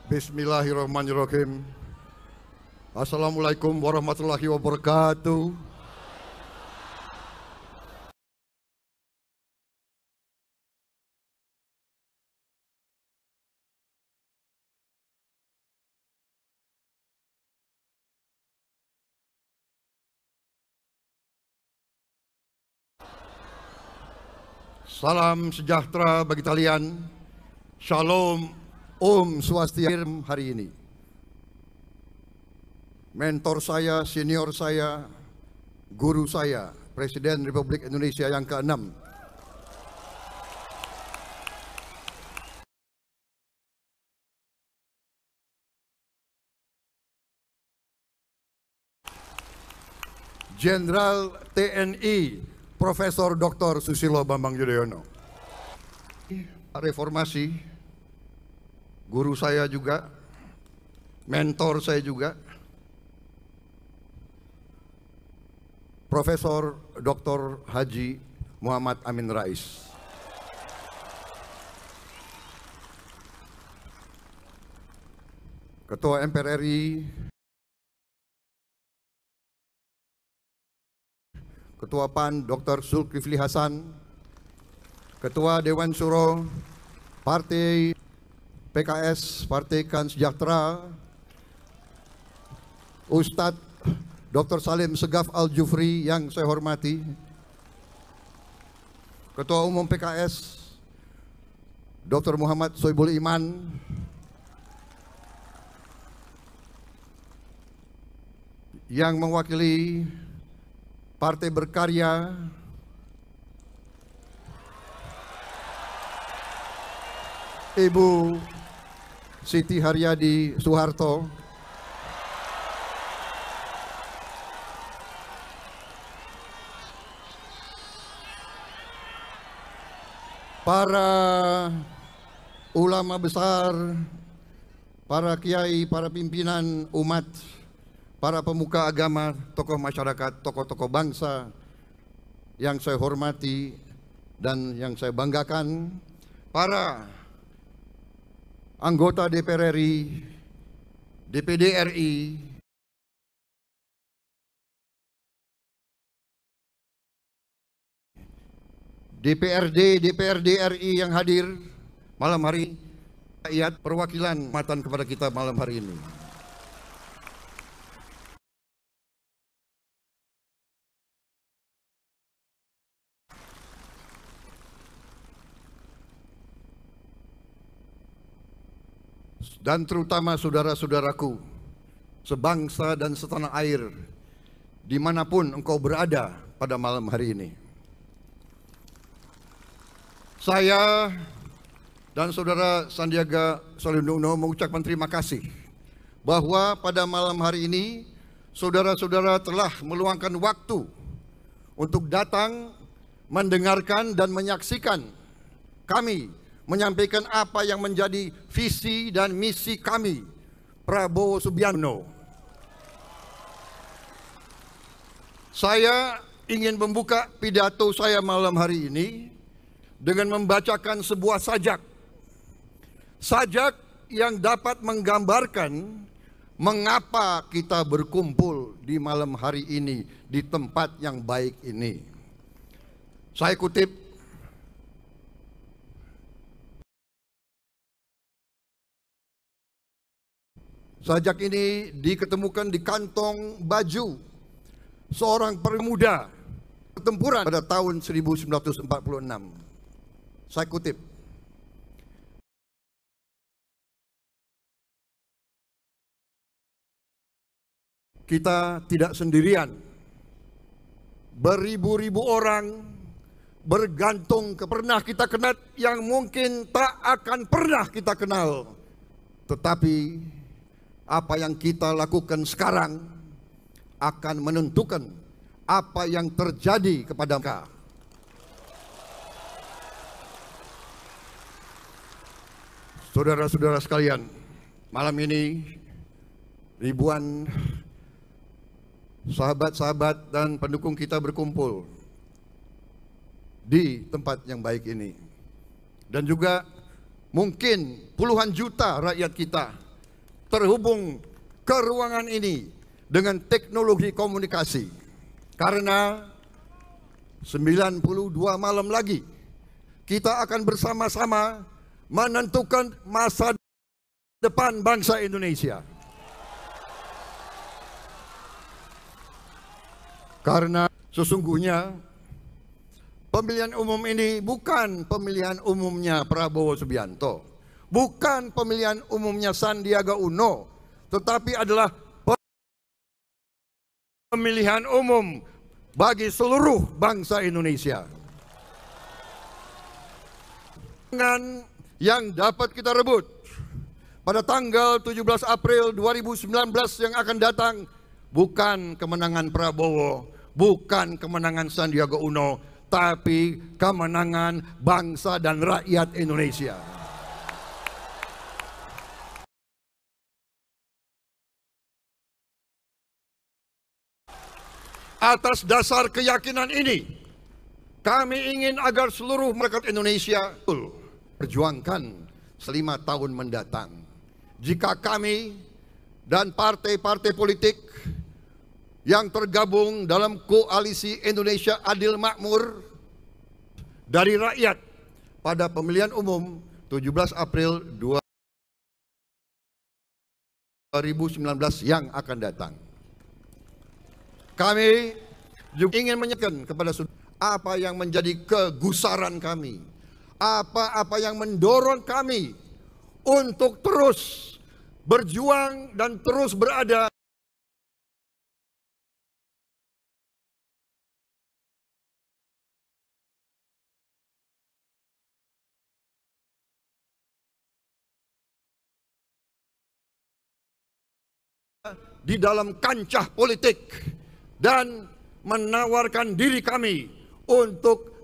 Bismillahirrahmanirrahim. Assalamualaikum warahmatullahi wabarakatuh. Salam sejahtera bagi kalian. Shalom, Om Swastiastu hari ini. Mentor saya, senior saya, guru saya, Presiden Republik Indonesia yang ke-6. Jenderal TNI Profesor Dr. Susilo Bambang Yudhoyono. Reformasi, guru saya juga, mentor saya juga, Profesor Dr. Haji Muhammad Amin Rais. Ketua MPR RI, Ketua PAN Dr. Zulkifli Hasan, Ketua Dewan Syuro Partai PKS Partai Keadilan Sejahtera, Ustadz Dr. Salim Segaf Al-Jufri yang saya hormati, Ketua Umum PKS Dr. Muhammad Soebul Iman, yang mewakili Partai Berkarya, Ibu Siti Haryadi Soeharto, para ulama besar, para kiai, para pimpinan umat, para pemuka agama, tokoh masyarakat, tokoh-tokoh bangsa yang saya hormati dan yang saya banggakan, para anggota DPR RI, DPD RI, DPRD RI yang hadir malam hari, rakyat perwakilan matan kepada kita malam hari ini. Dan terutama saudara-saudaraku sebangsa dan setanah air dimanapun engkau berada pada malam hari ini. Saya dan saudara Sandiaga Uno mengucapkan terima kasih bahwa pada malam hari ini saudara-saudara telah meluangkan waktu untuk datang mendengarkan dan menyaksikan kami menyampaikan apa yang menjadi visi dan misi kami, Prabowo Subianto. Saya ingin membuka pidato saya malam hari ini dengan membacakan sebuah sajak. Sajak yang dapat menggambarkan mengapa kita berkumpul di malam hari ini di tempat yang baik ini. Saya kutip, sajak ini diketemukan di kantong baju seorang pemuda pertempuran pada tahun 1946. Saya kutip, kita tidak sendirian. Beribu-ribu orang bergantung ke pernah kita kenal yang mungkin tak akan pernah kita kenal. Tetapi apa yang kita lakukan sekarang akan menentukan apa yang terjadi kepada mereka. Saudara-saudara sekalian, malam ini ribuan sahabat-sahabat dan pendukung kita berkumpul di tempat yang baik ini. Dan juga mungkin puluhan juta rakyat kita terhubung ke ruangan ini dengan teknologi komunikasi. Karena 92 malam lagi kita akan bersama-sama menentukan masa depan bangsa Indonesia. Karena sesungguhnya pemilihan umum ini bukan pemilihan umumnya Prabowo Subianto, bukan pemilihan umumnya Sandiaga Uno, tetapi adalah pemilihan umum bagi seluruh bangsa Indonesia. Dengan yang dapat kita rebut pada tanggal 17 April 2019 yang akan datang bukan kemenangan Prabowo, bukan kemenangan Sandiaga Uno, tapi kemenangan bangsa dan rakyat Indonesia. Atas dasar keyakinan ini, kami ingin agar seluruh masyarakat Indonesia perjuangkan 5 tahun mendatang. Jika kami dan partai-partai politik yang tergabung dalam koalisi Indonesia Adil Makmur dari rakyat pada pemilihan umum 17 April 2019 yang akan datang. Kami juga ingin menyampaikan kepada saudara apa yang menjadi kegusaran kami, apa yang mendorong kami untuk terus berjuang dan terus berada di dalam kancah politik dan menawarkan diri kami untuk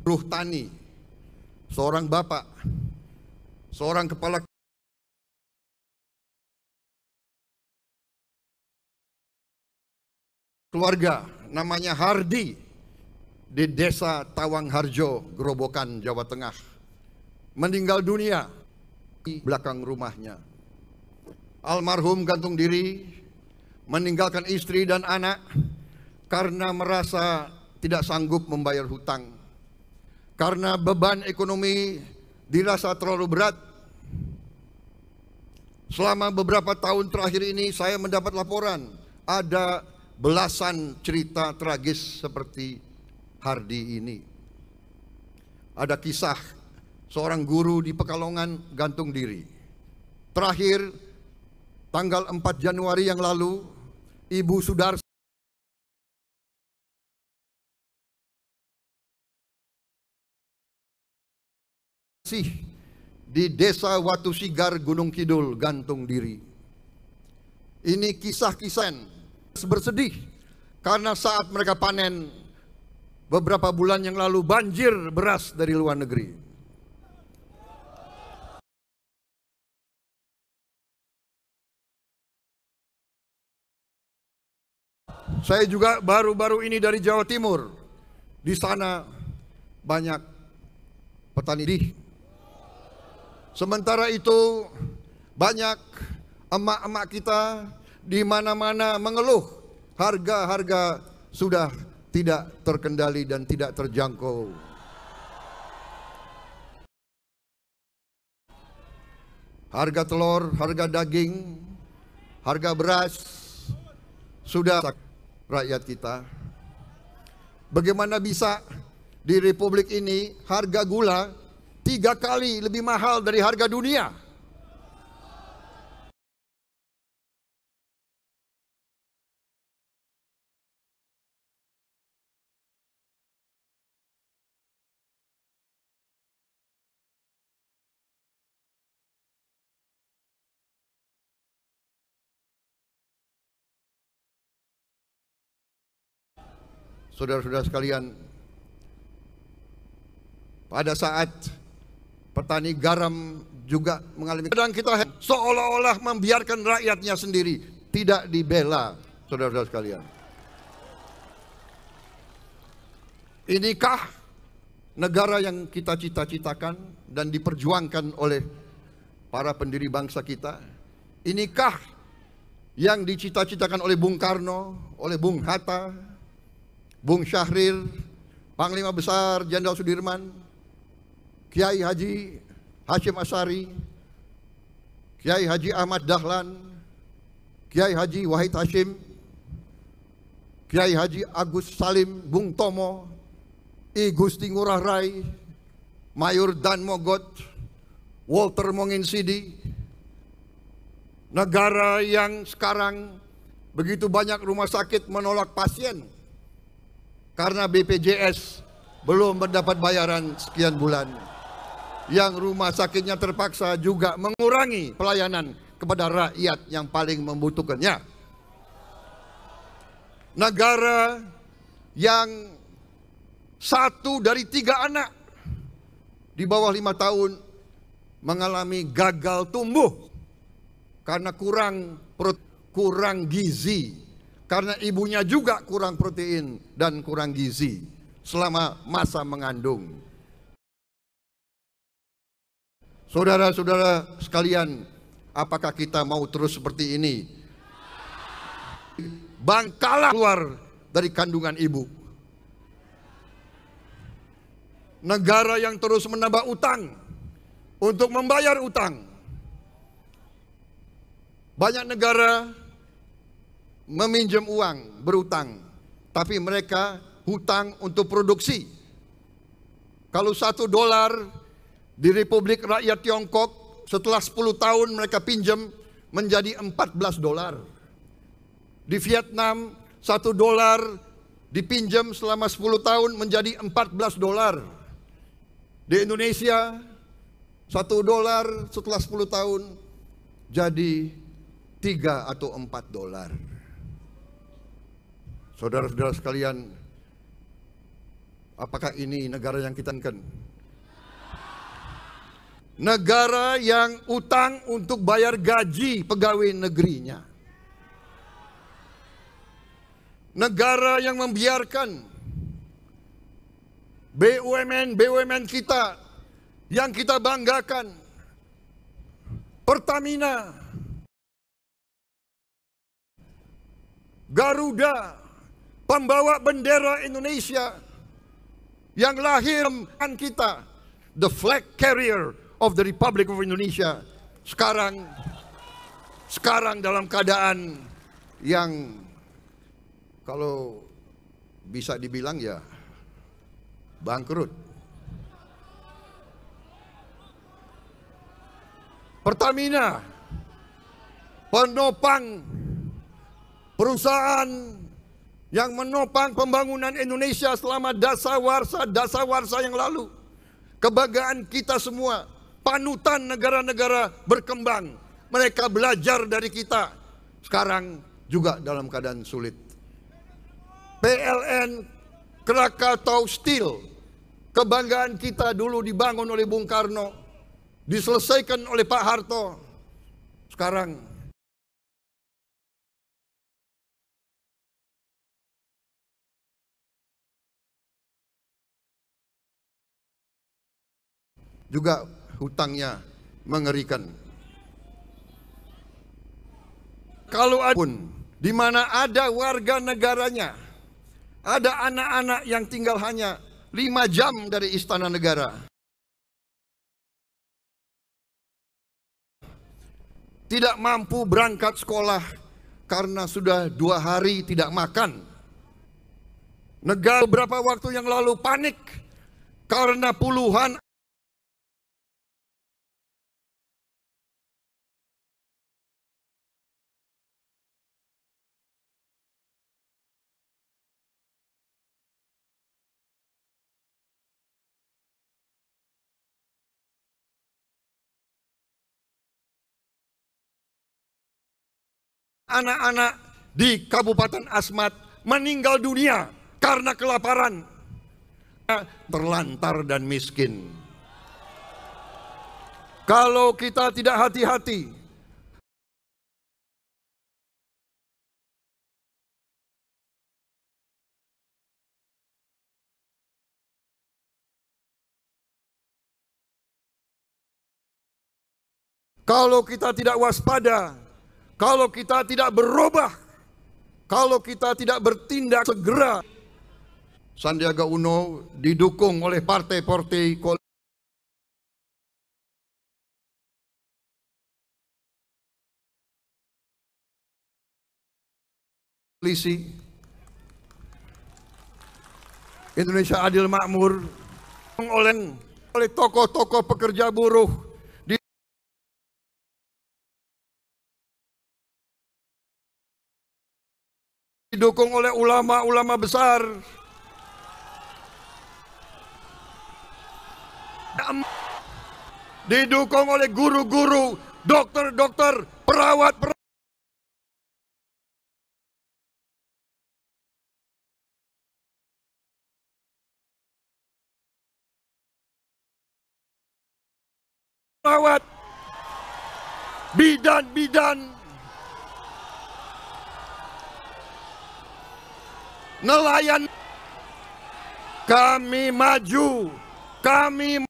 Ruh Tani, seorang bapak, seorang kepala keluarga namanya Hardi di desa Tawangharjo, Grobogan, Jawa Tengah, meninggal dunia di belakang rumahnya. Almarhum gantung diri, meninggalkan istri dan anak karena merasa tidak sanggup membayar hutang. Karena beban ekonomi dirasa terlalu berat. Selama beberapa tahun terakhir ini saya mendapat laporan ada belasan cerita tragis seperti Hardi ini. Ada kisah seorang guru di Pekalongan gantung diri. Terakhir tanggal 4 Januari yang lalu, Ibu Sudarsi di desa Watu Sigar, Gunung Kidul gantung diri. Ini kisah-kisah bersedih karena saat mereka panen beberapa bulan yang lalu banjir beras dari luar negeri. Saya juga baru-baru ini dari Jawa Timur. Di sana banyak petani di. Sementara itu banyak emak-emak kita di mana-mana mengeluh harga-harga sudah tidak terkendali dan tidak terjangkau. Harga telur, harga daging, harga beras sudah rakyat kita. Bagaimana bisa di republik ini harga gula 3 kali lebih mahal dari harga dunia? Saudara-saudara sekalian, pada saat petani garam juga mengalami, kadang kita seolah-olah membiarkan rakyatnya sendiri, tidak dibela, saudara-saudara sekalian. Inikah negara yang kita cita-citakan dan diperjuangkan oleh para pendiri bangsa kita? Inikah yang dicita-citakan oleh Bung Karno, oleh Bung Hatta, Bung Syahrir, Panglima Besar Jenderal Sudirman, Kiai Haji Hashim Asyari, Kiai Haji Ahmad Dahlan, Kiai Haji Wahid Hashim, Kiai Haji Agus Salim, Bung Tomo, I Gusti Ngurah Rai, Mayor Dan Mogot, Walter Monginsidi. Negara yang sekarang begitu banyak rumah sakit menolak pasien karena BPJS belum mendapat bayaran sekian bulan. Yang rumah sakitnya terpaksa juga mengurangi pelayanan kepada rakyat yang paling membutuhkannya. Negara yang 1 dari 3 anak di bawah 5 tahun mengalami gagal tumbuh karena kurang gizi, karena ibunya juga kurang protein dan kurang gizi selama masa mengandung. Saudara-saudara sekalian, apakah kita mau terus seperti ini? Bangkalah keluar dari kandungan ibu. Negara yang terus menambah utang untuk membayar utang. Banyak negara meminjam uang, berutang, tapi mereka hutang untuk produksi. Kalau $1 di Republik Rakyat Tiongkok setelah 10 tahun mereka pinjam menjadi $14. Di Vietnam $1 dipinjam selama 10 tahun menjadi $14. Di Indonesia $1 setelah 10 tahun jadi $3 atau $4. Saudara-saudara sekalian, apakah ini negara yang kita inginkan? Negara yang utang untuk bayar gaji pegawai negerinya. Negara yang membiarkan BUMN kita yang kita banggakan, Pertamina, Garuda, pembawa bendera Indonesia yang lahir kan kita, the flag carrier of the Republic of Indonesia, sekarang dalam keadaan yang kalau bisa dibilang ya bangkrut. Pertamina, penopang perusahaan yang menopang pembangunan Indonesia selama dasawarsa yang lalu. Kebanggaan kita semua, panutan negara-negara berkembang. Mereka belajar dari kita. Sekarang juga dalam keadaan sulit. PLN, Krakatau Steel, kebanggaan kita dulu dibangun oleh Bung Karno, diselesaikan oleh Pak Harto. Sekarang juga hutangnya mengerikan. Kalau pun di mana ada warga negaranya, ada anak-anak yang tinggal hanya 5 jam dari istana negara, tidak mampu berangkat sekolah karena sudah 2 hari tidak makan. Negara beberapa waktu yang lalu panik karena puluhan anak-anak di Kabupaten Asmat meninggal dunia karena kelaparan, terlantar dan miskin. Kalau kita tidak hati-hati, kalau kita tidak waspada, kalau kita tidak berubah, kalau kita tidak bertindak segera. Sandiaga Uno didukung oleh partai-partai koalisi Indonesia Adil Makmur, oleh tokoh-tokoh pekerja buruh, didukung oleh ulama-ulama besar, didukung oleh guru-guru, dokter-dokter, perawat-perawat, bidan-bidan, nelayan. Kami maju, kami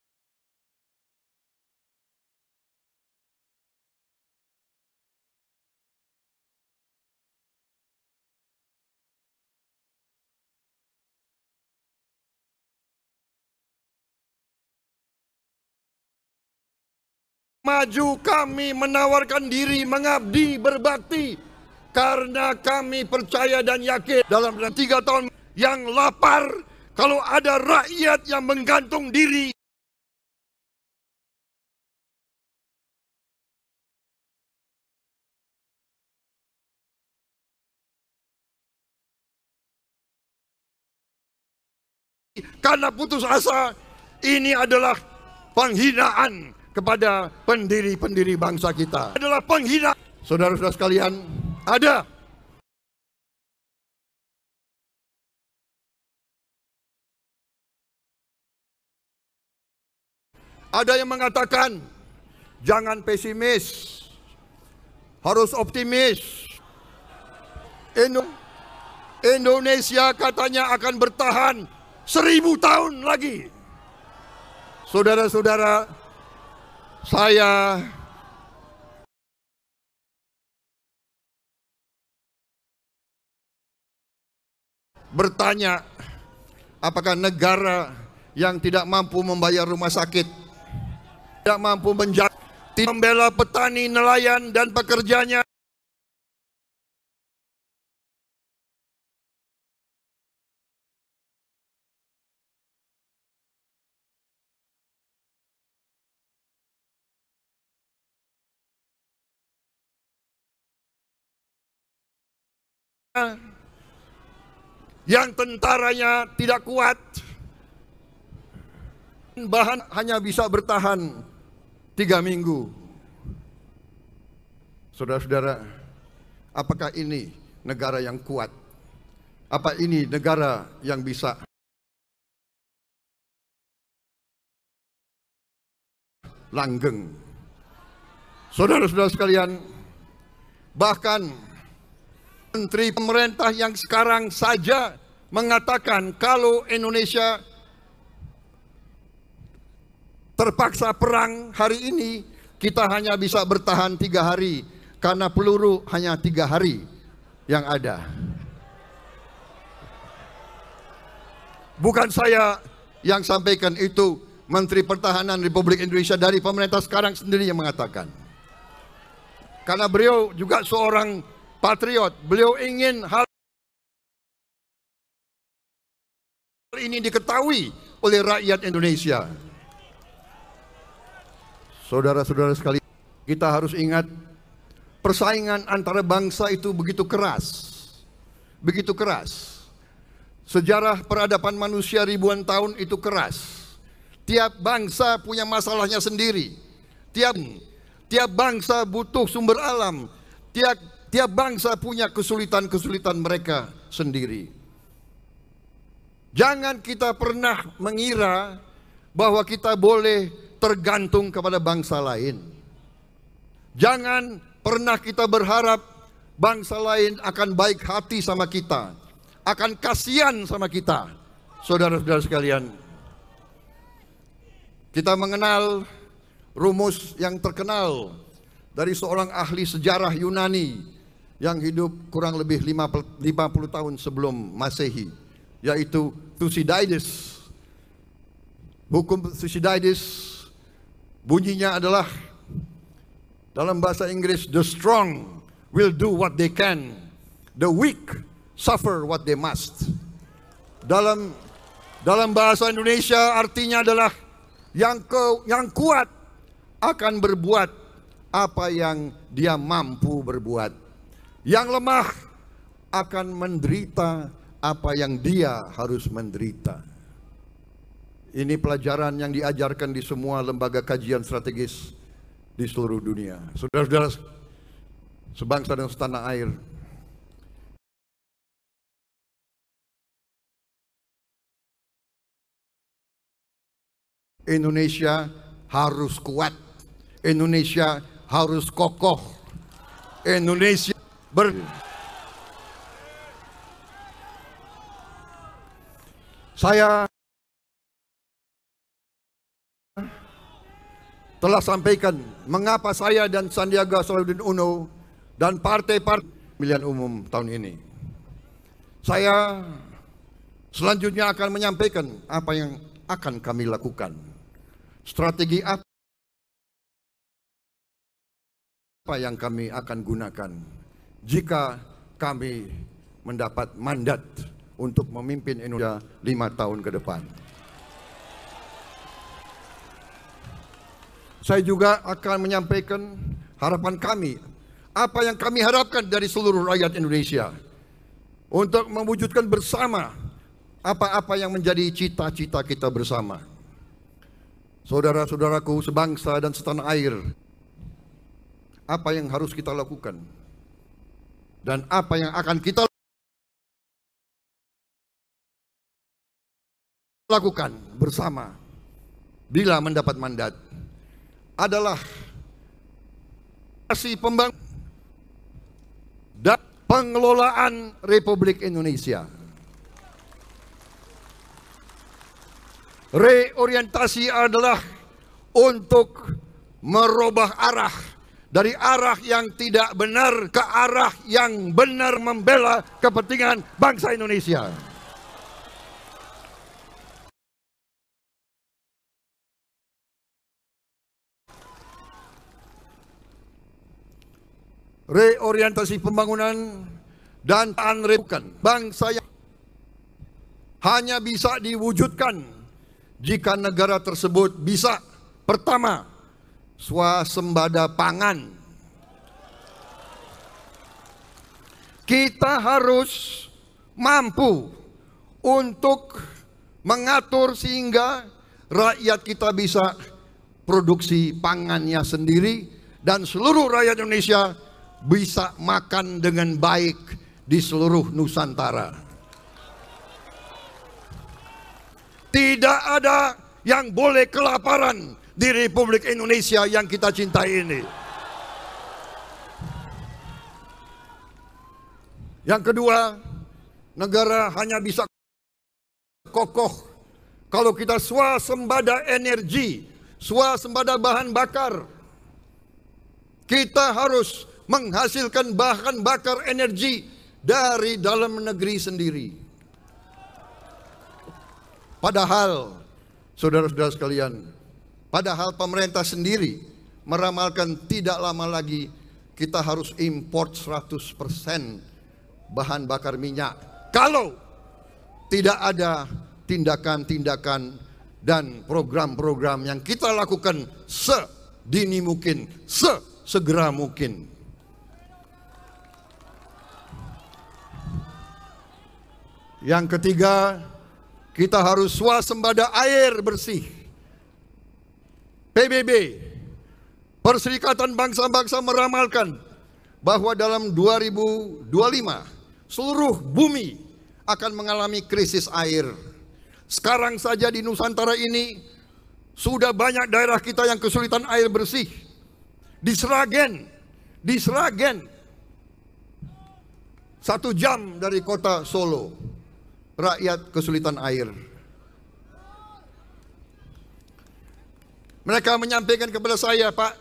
maju, kami menawarkan diri, mengabdi, berbakti, karena kami percaya dan yakin dalam 3 tahun yang lapar, kalau ada rakyat yang menggantung diri, karena putus asa, ini adalah penghinaan kepada pendiri-pendiri bangsa kita. Adalah penghinaan. Saudara-saudara sekalian, ada yang mengatakan jangan pesimis, harus optimis. Indonesia katanya akan bertahan 1000 tahun lagi. Saudara-saudara, saya bertanya, apakah negara yang tidak mampu membayar rumah sakit, tidak mampu menjaga, tidak membela petani, nelayan, dan pekerjanya, yang tentaranya tidak kuat, bahan hanya bisa bertahan 3 minggu. Saudara-saudara, apakah ini negara yang kuat? Apa ini negara yang bisa langgeng? Saudara-saudara sekalian, bahkan menteri pemerintah yang sekarang saja mengatakan kalau Indonesia terpaksa perang hari ini, kita hanya bisa bertahan 3 hari karena peluru hanya 3 hari yang ada. Bukan saya yang sampaikan itu, Menteri Pertahanan Republik Indonesia dari pemerintah sekarang sendiri yang mengatakan. Karena beliau juga seorang patriot, beliau ingin hal ini diketahui oleh rakyat Indonesia. Saudara-saudara sekalian, kita harus ingat persaingan antara bangsa itu begitu keras. Begitu keras. Sejarah peradaban manusia ribuan tahun itu keras. Tiap bangsa punya masalahnya sendiri. Tiap bangsa butuh sumber alam. Tiap bangsa punya kesulitan-kesulitan mereka sendiri. Jangan kita pernah mengira bahwa kita boleh tergantung kepada bangsa lain. Jangan pernah kita berharap bangsa lain akan baik hati sama kita, akan kasihan sama kita. Saudara-saudara sekalian, kita mengenal rumus yang terkenal dari seorang ahli sejarah Yunani yang hidup kurang lebih 50 tahun sebelum Masehi, yaitu Thucydides. Hukum Thucydides bunyinya adalah dalam bahasa Inggris, the strong will do what they can, the weak suffer what they must. Dalam bahasa Indonesia artinya adalah yang kuat akan berbuat apa yang dia mampu berbuat. Yang lemah akan menderita apa yang dia harus menderita. Ini pelajaran yang diajarkan di semua lembaga kajian strategis di seluruh dunia. Saudara-saudara sebangsa dan setanah air, Indonesia harus kuat, Indonesia harus kokoh, Indonesia Saya telah sampaikan mengapa saya dan Sandiaga Salahuddin Uno dan partai-partai pemilihan umum tahun ini. Saya selanjutnya akan menyampaikan apa yang akan kami lakukan. Strategi apa yang kami akan gunakan jika kami mendapat mandat untuk memimpin Indonesia 5 tahun ke depan. Saya juga akan menyampaikan harapan kami, apa yang kami harapkan dari seluruh rakyat Indonesia untuk mewujudkan bersama apa-apa yang menjadi cita-cita kita bersama. Saudara-saudaraku sebangsa dan setanah air, apa yang harus kita lakukan dan apa yang akan kita lakukan bersama bila mendapat mandat adalah pembangunan dan pengelolaan Republik Indonesia. Reorientasi adalah untuk merubah arah dari arah yang tidak benar ke arah yang benar, membela kepentingan bangsa Indonesia. Reorientasi pembangunan dan anrebukan bangsa yang hanya bisa diwujudkan jika negara tersebut bisa, pertama, swasembada pangan. Kita harus mampu untuk mengatur sehingga rakyat kita bisa produksi pangannya sendiri dan seluruh rakyat Indonesia bisa makan dengan baik di seluruh Nusantara. Tidak ada yang boleh kelaparan di Republik Indonesia yang kita cintai ini. Yang kedua, negara hanya bisa kokoh kalau kita swasembada energi, swasembada bahan bakar. Kita harus menghasilkan bahan bakar energi dari dalam negeri sendiri. Padahal, saudara-saudara sekalian, padahal pemerintah sendiri meramalkan tidak lama lagi kita harus import 100% bahan bakar minyak. Kalau tidak ada tindakan-tindakan dan program-program yang kita lakukan sedini mungkin, sesegera mungkin. Yang ketiga, kita harus swasembada air bersih. PBB, Perserikatan Bangsa-Bangsa meramalkan bahwa dalam 2025 seluruh bumi akan mengalami krisis air. Sekarang saja di Nusantara ini sudah banyak daerah kita yang kesulitan air bersih. Di Sragen 1 jam dari kota Solo, rakyat kesulitan air. Mereka menyampaikan kepada saya, Pak,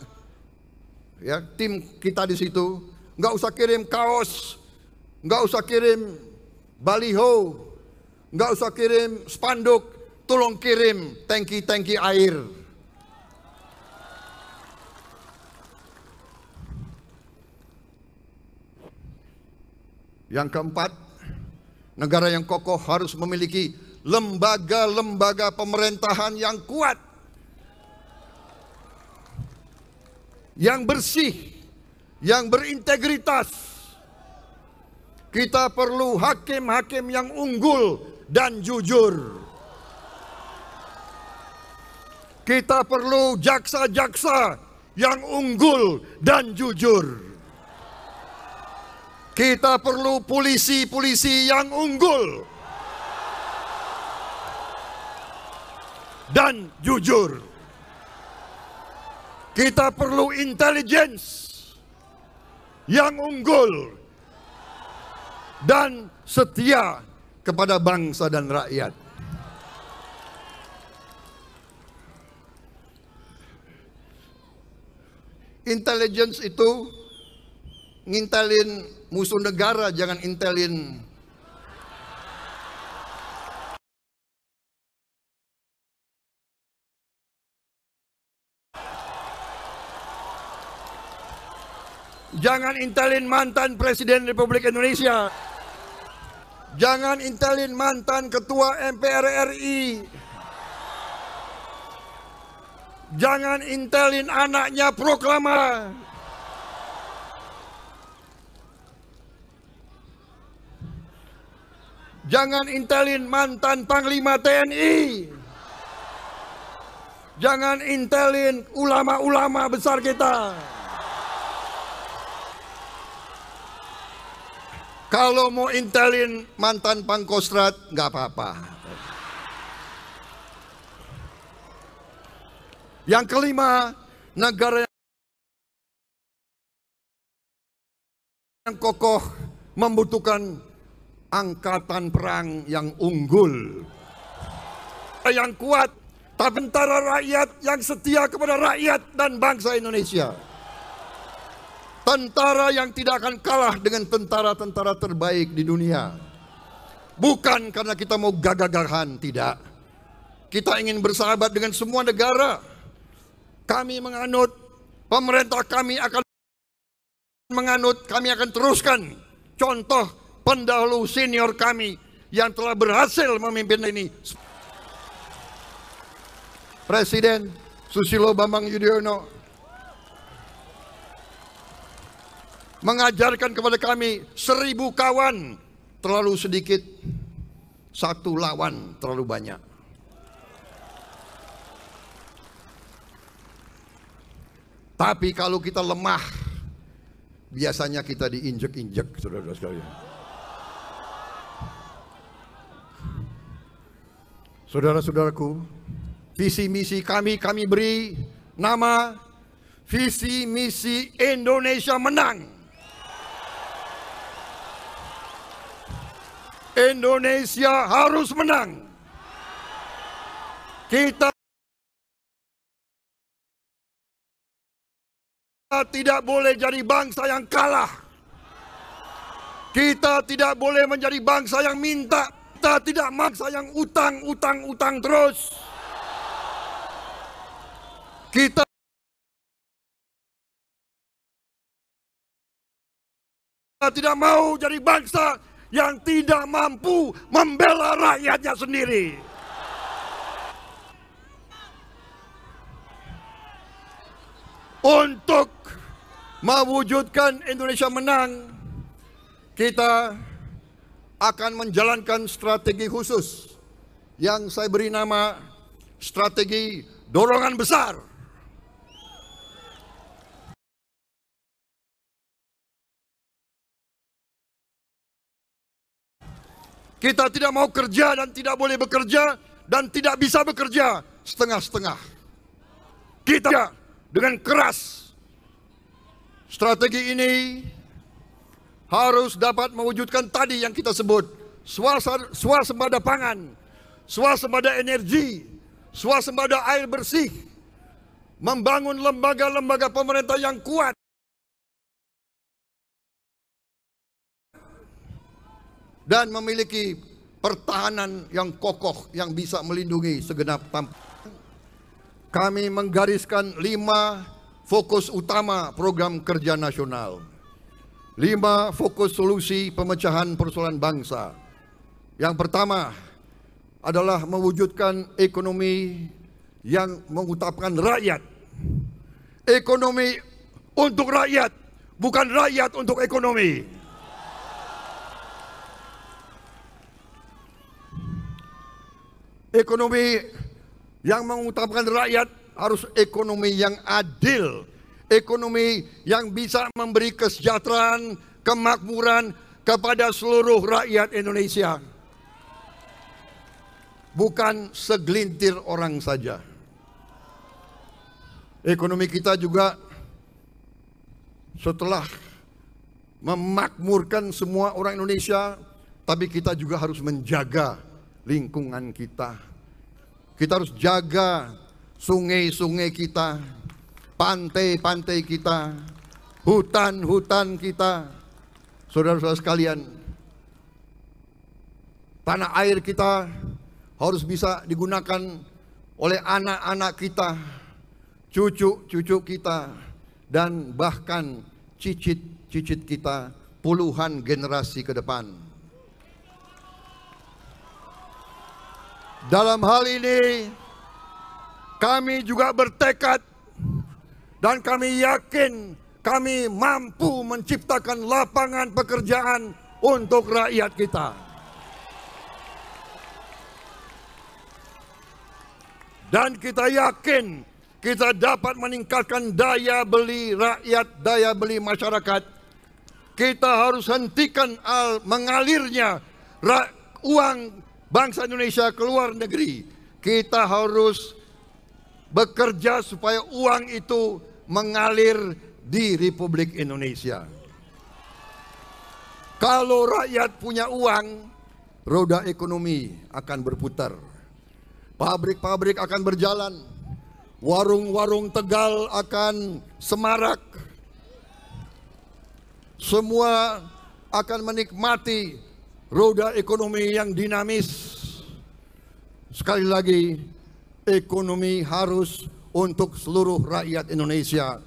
ya, tim kita di situ. Nggak usah kirim kaos, nggak usah kirim baliho, nggak usah kirim spanduk, tolong kirim tangki-tangki air. Yang keempat, negara yang kokoh harus memiliki lembaga-lembaga pemerintahan yang kuat, yang bersih, yang berintegritas. Kita perlu hakim-hakim yang unggul dan jujur. Kita perlu jaksa-jaksa yang unggul dan jujur. Kita perlu polisi-polisi yang unggul dan jujur. Kita perlu intelligence yang unggul dan setia kepada bangsa dan rakyat. Intelligence itu ngintelin musuh negara, jangan intelin mantan Presiden Republik Indonesia. Jangan intelin mantan Ketua MPR RI. Jangan intelin anaknya proklama. Jangan intelin mantan Panglima TNI. Jangan intelin ulama-ulama besar kita. Kalau mau intelin mantan Pangkostrat, nggak apa-apa. Yang kelima, negara yang kokoh membutuhkan angkatan perang yang unggul, yang kuat, tentara rakyat yang setia kepada rakyat dan bangsa Indonesia. Tentara yang tidak akan kalah dengan tentara-tentara terbaik di dunia. Bukan karena kita mau gagah-gagahan, tidak. Kita ingin bersahabat dengan semua negara. Kami menganut, pemerintah kami akan menganut, kami akan teruskan contoh pendahulu senior kami yang telah berhasil memimpin ini. Presiden Susilo Bambang Yudhoyono mengajarkan kepada kami 1000 kawan terlalu sedikit, 1 lawan terlalu banyak. Tapi kalau kita lemah, biasanya kita diinjek-injek, saudara-saudara sekalian. Saudara-saudaraku, visi misi kami beri nama visi misi Indonesia Menang. Indonesia harus menang. Kita tidak boleh jadi bangsa yang kalah. Kita tidak boleh menjadi bangsa yang minta. Kita tidak bangsa yang utang terus. Kita tidak mau jadi bangsa yang tidak mampu membela rakyatnya sendiri. Untuk mewujudkan Indonesia menang, kita akan menjalankan strategi khusus yang saya beri nama strategi dorongan besar. Kita tidak mau kerja dan tidak boleh bekerja dan tidak bisa bekerja setengah-setengah. Kita dengan keras. Strategi ini harus dapat mewujudkan tadi yang kita sebut swasembada pangan, swasembada energi, swasembada air bersih, membangun lembaga-lembaga pemerintah yang kuat. dan memiliki pertahanan yang kokoh yang bisa melindungi segenap tanah. Kami menggariskan 5 fokus utama program kerja nasional. 5 fokus solusi pemecahan persoalan bangsa. Yang pertama adalah mewujudkan ekonomi yang mengutamakan rakyat. Ekonomi untuk rakyat, bukan rakyat untuk ekonomi. Ekonomi yang mengutamakan rakyat harus ekonomi yang adil. Ekonomi yang bisa memberi kesejahteraan, kemakmuran kepada seluruh rakyat Indonesia. Bukan segelintir orang saja. Ekonomi kita juga setelah memakmurkan semua orang Indonesia, tapi kita juga harus menjaga lingkungan kita. Kita harus jaga sungai-sungai kita, pantai-pantai kita, hutan-hutan kita. Saudara-saudara sekalian, tanah air kita harus bisa digunakan oleh anak-anak kita, cucu-cucu kita, dan bahkan cicit-cicit kita puluhan generasi ke depan. Dalam hal ini, kami juga bertekad dan kami yakin kami mampu menciptakan lapangan pekerjaan untuk rakyat kita. Dan kita yakin kita dapat meningkatkan daya beli rakyat, daya beli masyarakat. Kita harus hentikan mengalirnya uang bangsa Indonesia ke luar negeri. Kita harus bekerja supaya uang itu mengalir di Republik Indonesia. Kalau rakyat punya uang, roda ekonomi akan berputar. Pabrik-pabrik akan berjalan, warung-warung Tegal akan semarak. Semua akan menikmati roda ekonomi yang dinamis. Sekali lagi, ekonomi harus untuk seluruh rakyat Indonesia,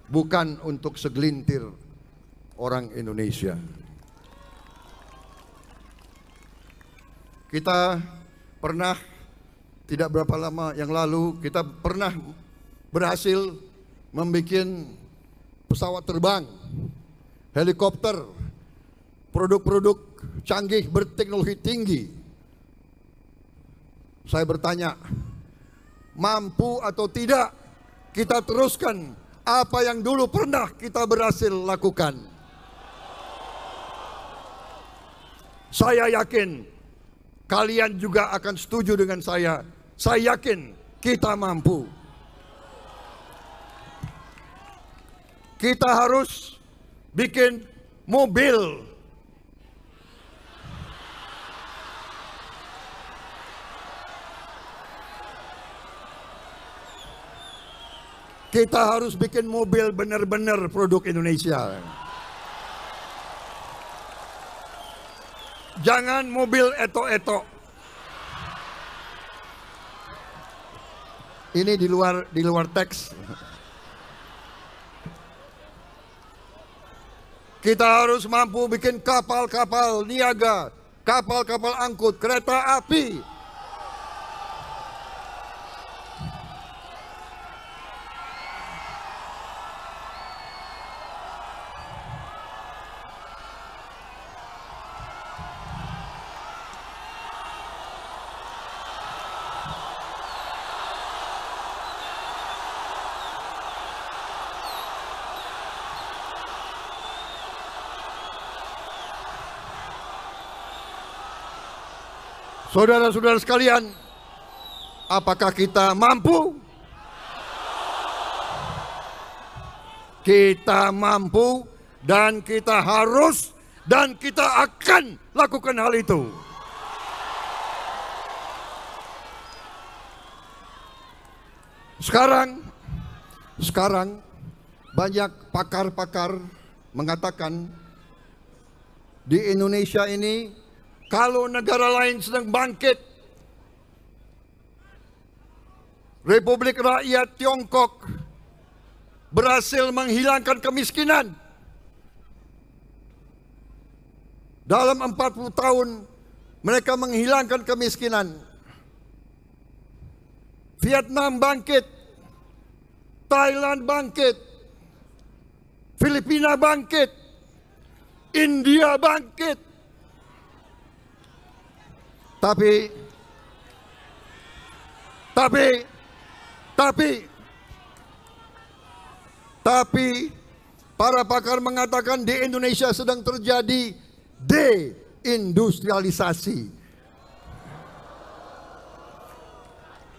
bukan untuk segelintir orang Indonesia. Kita pernah, tidak berapa lama yang lalu, kita pernah berhasil membuat pesawat terbang, helikopter, produk-produk canggih berteknologi tinggi. Saya bertanya, mampu atau tidak kita teruskan apa yang dulu pernah kita berhasil lakukan? Saya yakin kalian juga akan setuju dengan saya. Saya yakin kita mampu. Kita harus bikin mobil. Kita harus bikin mobil benar-benar produk Indonesia. Jangan mobil etok-etok. Ini di luar teks. Kita harus mampu bikin kapal-kapal niaga, kapal-kapal angkut, kereta api. Saudara-saudara sekalian, apakah kita mampu? Kita mampu dan kita harus dan kita akan lakukan hal itu. Sekarang banyak pakar-pakar mengatakan di Indonesia ini, kalau negara lain sedang bangkit, Republik Rakyat Tiongkok berhasil menghilangkan kemiskinan. Dalam 40 tahun mereka menghilangkan kemiskinan. Vietnam bangkit, Thailand bangkit, Filipina bangkit, India bangkit. Tapi para pakar mengatakan di Indonesia sedang terjadi deindustrialisasi.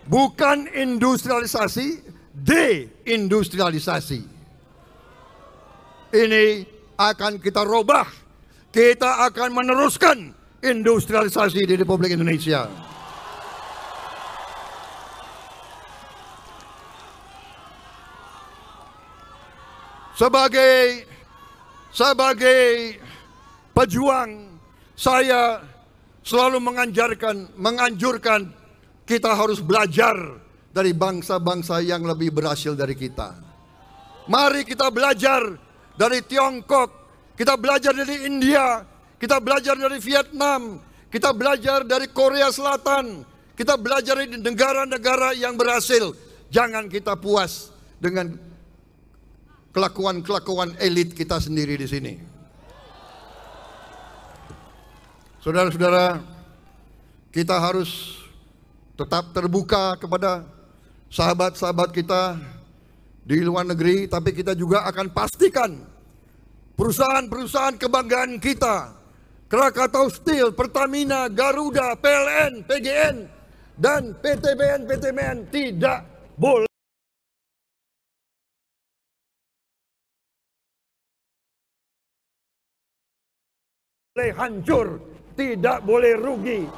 Bukan industrialisasi, deindustrialisasi. Ini akan kita robah. Kita akan meneruskan industrialisasi di Republik Indonesia. Sebagai pejuang, saya selalu menganjurkan kita harus belajar dari bangsa-bangsa yang lebih berhasil dari kita. Mari kita belajar dari Tiongkok, kita belajar dari India, kita belajar dari Vietnam, kita belajar dari Korea Selatan, kita belajar dari negara-negara yang berhasil. Jangan kita puas dengan kelakuan elit kita sendiri di sini. Saudara-saudara, kita harus tetap terbuka kepada sahabat-sahabat kita di luar negeri, tapi kita juga akan pastikan perusahaan-perusahaan kebanggaan kita, Krakatau Steel, Pertamina, Garuda, PLN, PGN, dan PTBN tidak boleh hancur, tidak boleh rugi.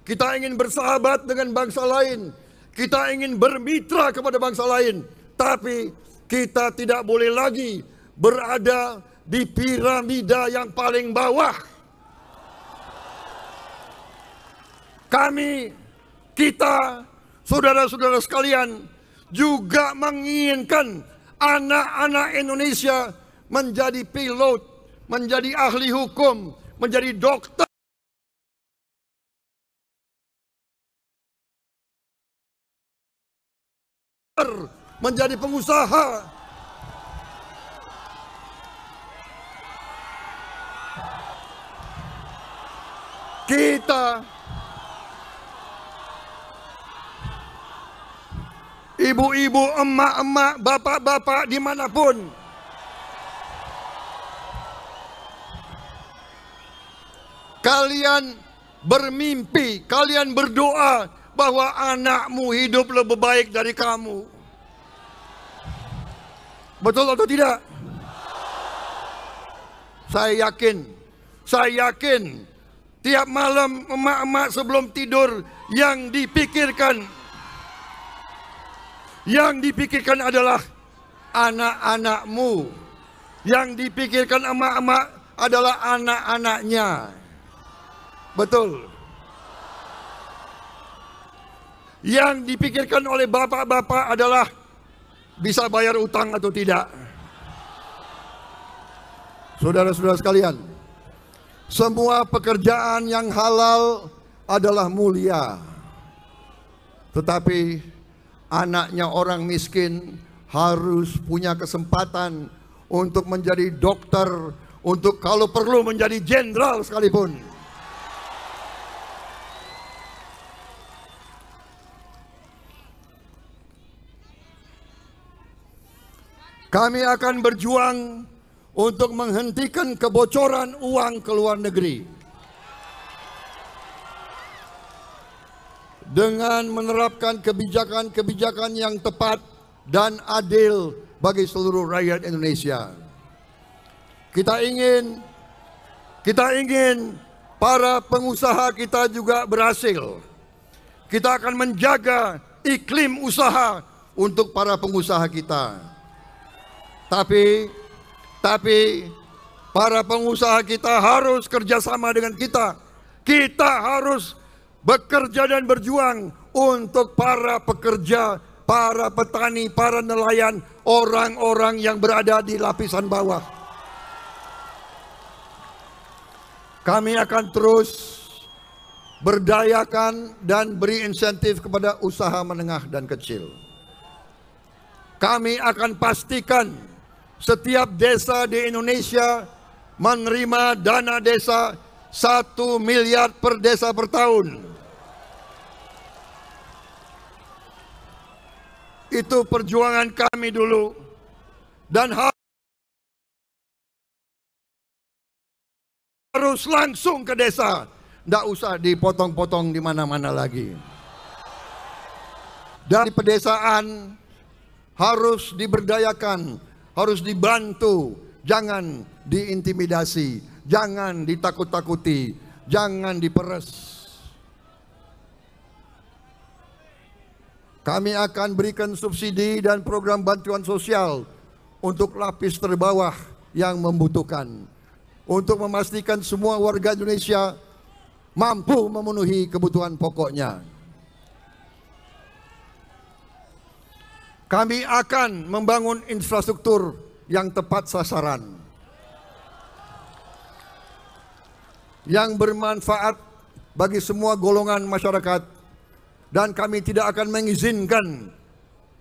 Kita ingin bersahabat dengan bangsa lain, kita ingin bermitra kepada bangsa lain, tapi kita tidak boleh lagi berada di piramida yang paling bawah. Kita, saudara-saudara sekalian, juga menginginkan anak-anak Indonesia menjadi pilot, menjadi ahli hukum, menjadi dokter, menjadi pengusaha. Kita, ibu-ibu, emak-emak, bapak-bapak dimanapun, kalian bermimpi, kalian berdoa bahwa anakmu hidup lebih baik dari kamu. Betul atau tidak? Saya yakin tiap malam emak-emak sebelum tidur yang dipikirkan adalah anak-anakmu. Yang dipikirkan emak-emak adalah anak-anaknya. Betul. Yang dipikirkan oleh bapak-bapak adalah bisa bayar utang atau tidak. Saudara-saudara sekalian, semua pekerjaan yang halal adalah mulia. Tetapi anaknya orang miskin harus punya kesempatan untuk menjadi dokter, untuk kalau perlu menjadi jenderal sekalipun. Kami akan berjuang untuk menghentikan kebocoran uang ke luar negeri dengan menerapkan kebijakan-kebijakan yang tepat dan adil bagi seluruh rakyat Indonesia. Kita ingin para pengusaha kita juga berhasil. Kita akan menjaga iklim usaha untuk para pengusaha kita. Tapi Tapi para pengusaha kita harus kerjasama dengan kita. Kita harus bekerja dan berjuang untuk para pekerja, para petani, para nelayan, orang-orang yang berada di lapisan bawah. Kami akan terus berdayakan dan beri insentif kepada usaha menengah dan kecil. Kami akan pastikan setiap desa di Indonesia menerima dana desa 1 miliar per desa per tahun. Itu perjuangan kami dulu. Dan harus langsung ke desa. Tidak usah dipotong-potong di mana-mana lagi. Dari pedesaan harus diberdayakan, harus dibantu, jangan diintimidasi, jangan ditakut-takuti, jangan diperes. Kami akan berikan subsidi dan program bantuan sosial untuk lapis terbawah yang membutuhkan, untuk memastikan semua warga Indonesia mampu memenuhi kebutuhan pokoknya. Kami akan membangun infrastruktur yang tepat sasaran, yang bermanfaat bagi semua golongan masyarakat, dan kami tidak akan mengizinkan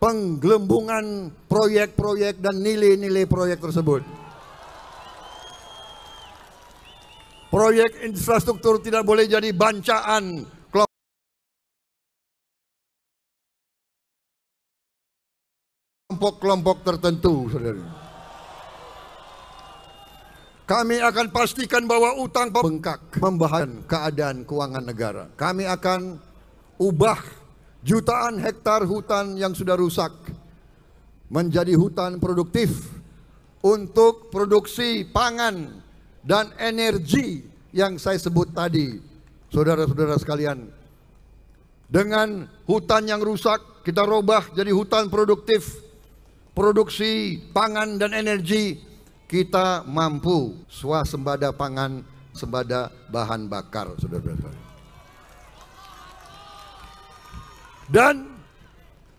penggelembungan proyek-proyek dan nilai-nilai proyek tersebut. Proyek infrastruktur tidak boleh jadi bancaan kelompok-kelompok tertentu, saudara. Kami akan pastikan bahwa utang bengkak membahayakan keadaan keuangan negara. Kami akan ubah jutaan hektar hutan yang sudah rusak menjadi hutan produktif untuk produksi pangan dan energi yang saya sebut tadi, saudara-saudara sekalian. Dengan hutan yang rusak, kita robah jadi hutan produktif, produksi pangan dan energi, kita mampu swasembada pangan, sembada bahan bakar, saudara-saudara.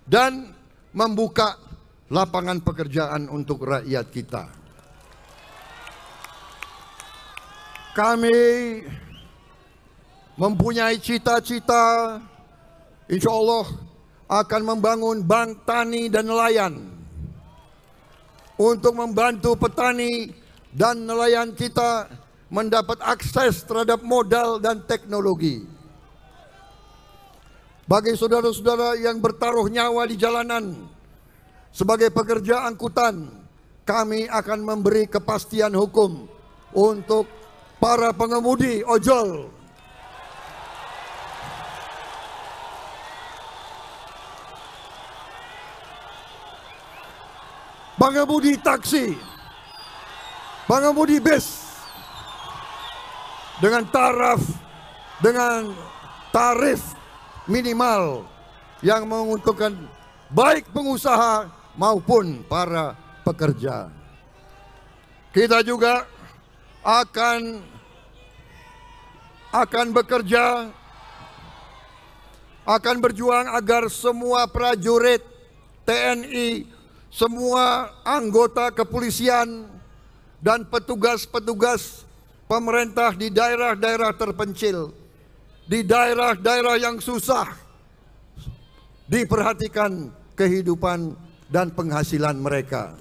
Dan membuka lapangan pekerjaan untuk rakyat kita. Kami mempunyai cita-cita, insya Allah akan membangun bank tani dan nelayan untuk membantu petani dan nelayan kita mendapat akses terhadap modal dan teknologi. Bagi saudara-saudara yang bertaruh nyawa di jalanan sebagai pekerja angkutan, kami akan memberi kepastian hukum untuk para pengemudi ojol. Pengemudi taksi, pengemudi bis, dengan tarif minimal yang menguntungkan baik pengusaha maupun para pekerja. Kita juga akan bekerja, akan berjuang agar semua prajurit TNI, semua anggota kepolisian dan petugas-petugas pemerintah di daerah-daerah terpencil, di daerah-daerah yang susah, diperhatikan kehidupan dan penghasilan mereka.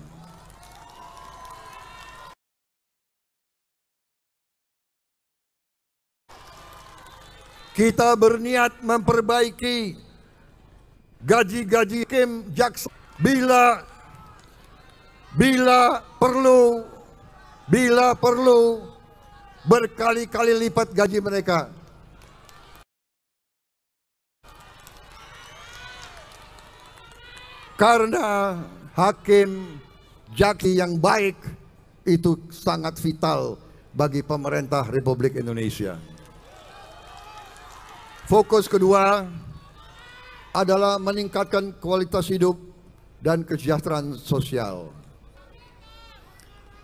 Kita berniat memperbaiki gaji-gaji hakim, jaksa bila perlu berkali-kali lipat gaji mereka. Karena hakim, jaksa yang baik itu sangat vital bagi pemerintah Republik Indonesia. Fokus kedua adalah meningkatkan kualitas hidup dan kesejahteraan sosial.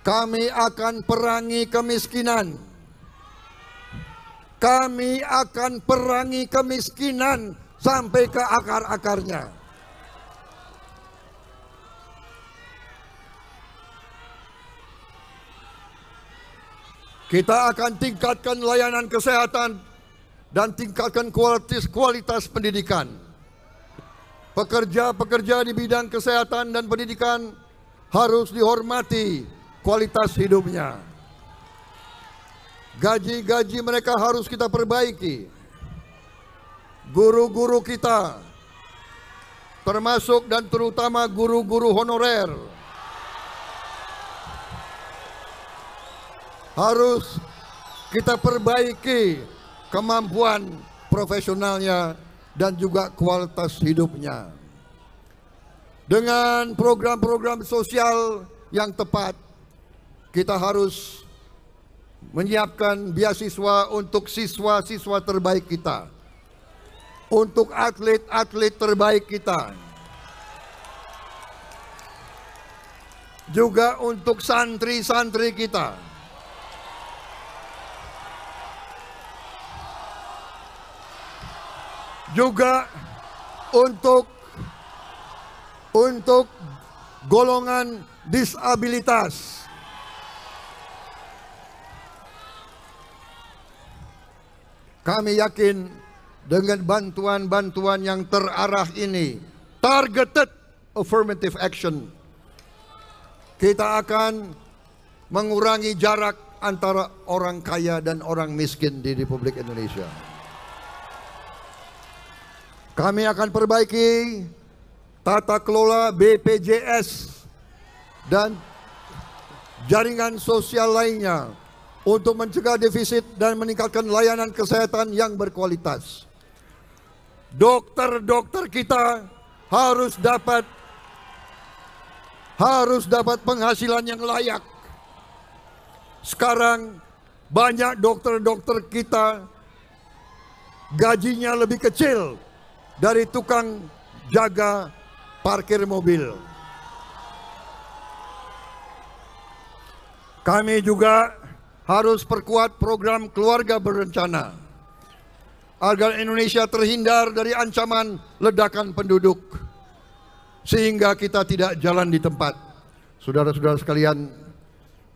Kami akan perangi kemiskinan. Kami akan perangi kemiskinan sampai ke akar-akarnya. Kita akan tingkatkan layanan kesehatan dan tingkatkan kualitas pendidikan. Pekerja-pekerja di bidang kesehatan dan pendidikan harus dihormati kualitas hidupnya. Gaji-gaji mereka harus kita perbaiki. Guru-guru kita, termasuk dan terutama guru-guru honorer, harus kita perbaiki kemampuan profesionalnya dan juga kualitas hidupnya. Dengan program-program sosial yang tepat, kita harus menyiapkan beasiswa untuk siswa-siswa terbaik kita, untuk atlet-atlet terbaik kita, juga untuk santri-santri kita. Juga untuk golongan disabilitas. Kami yakin dengan bantuan-bantuan yang terarah ini, targeted affirmative action, kita akan mengurangi jarak antara orang kaya dan orang miskin di Republik Indonesia. Kami akan perbaiki tata kelola BPJS dan jaringan sosial lainnya untuk mencegah defisit dan meningkatkan layanan kesehatan yang berkualitas. Dokter-dokter kita harus dapat penghasilan yang layak. Sekarang banyak dokter-dokter kita gajinya lebih kecil dari tukang jaga parkir mobil. Kami juga harus perkuat program keluarga berencana agar Indonesia terhindar dari ancaman ledakan penduduk, sehingga kita tidak jalan di tempat. Saudara-saudara sekalian,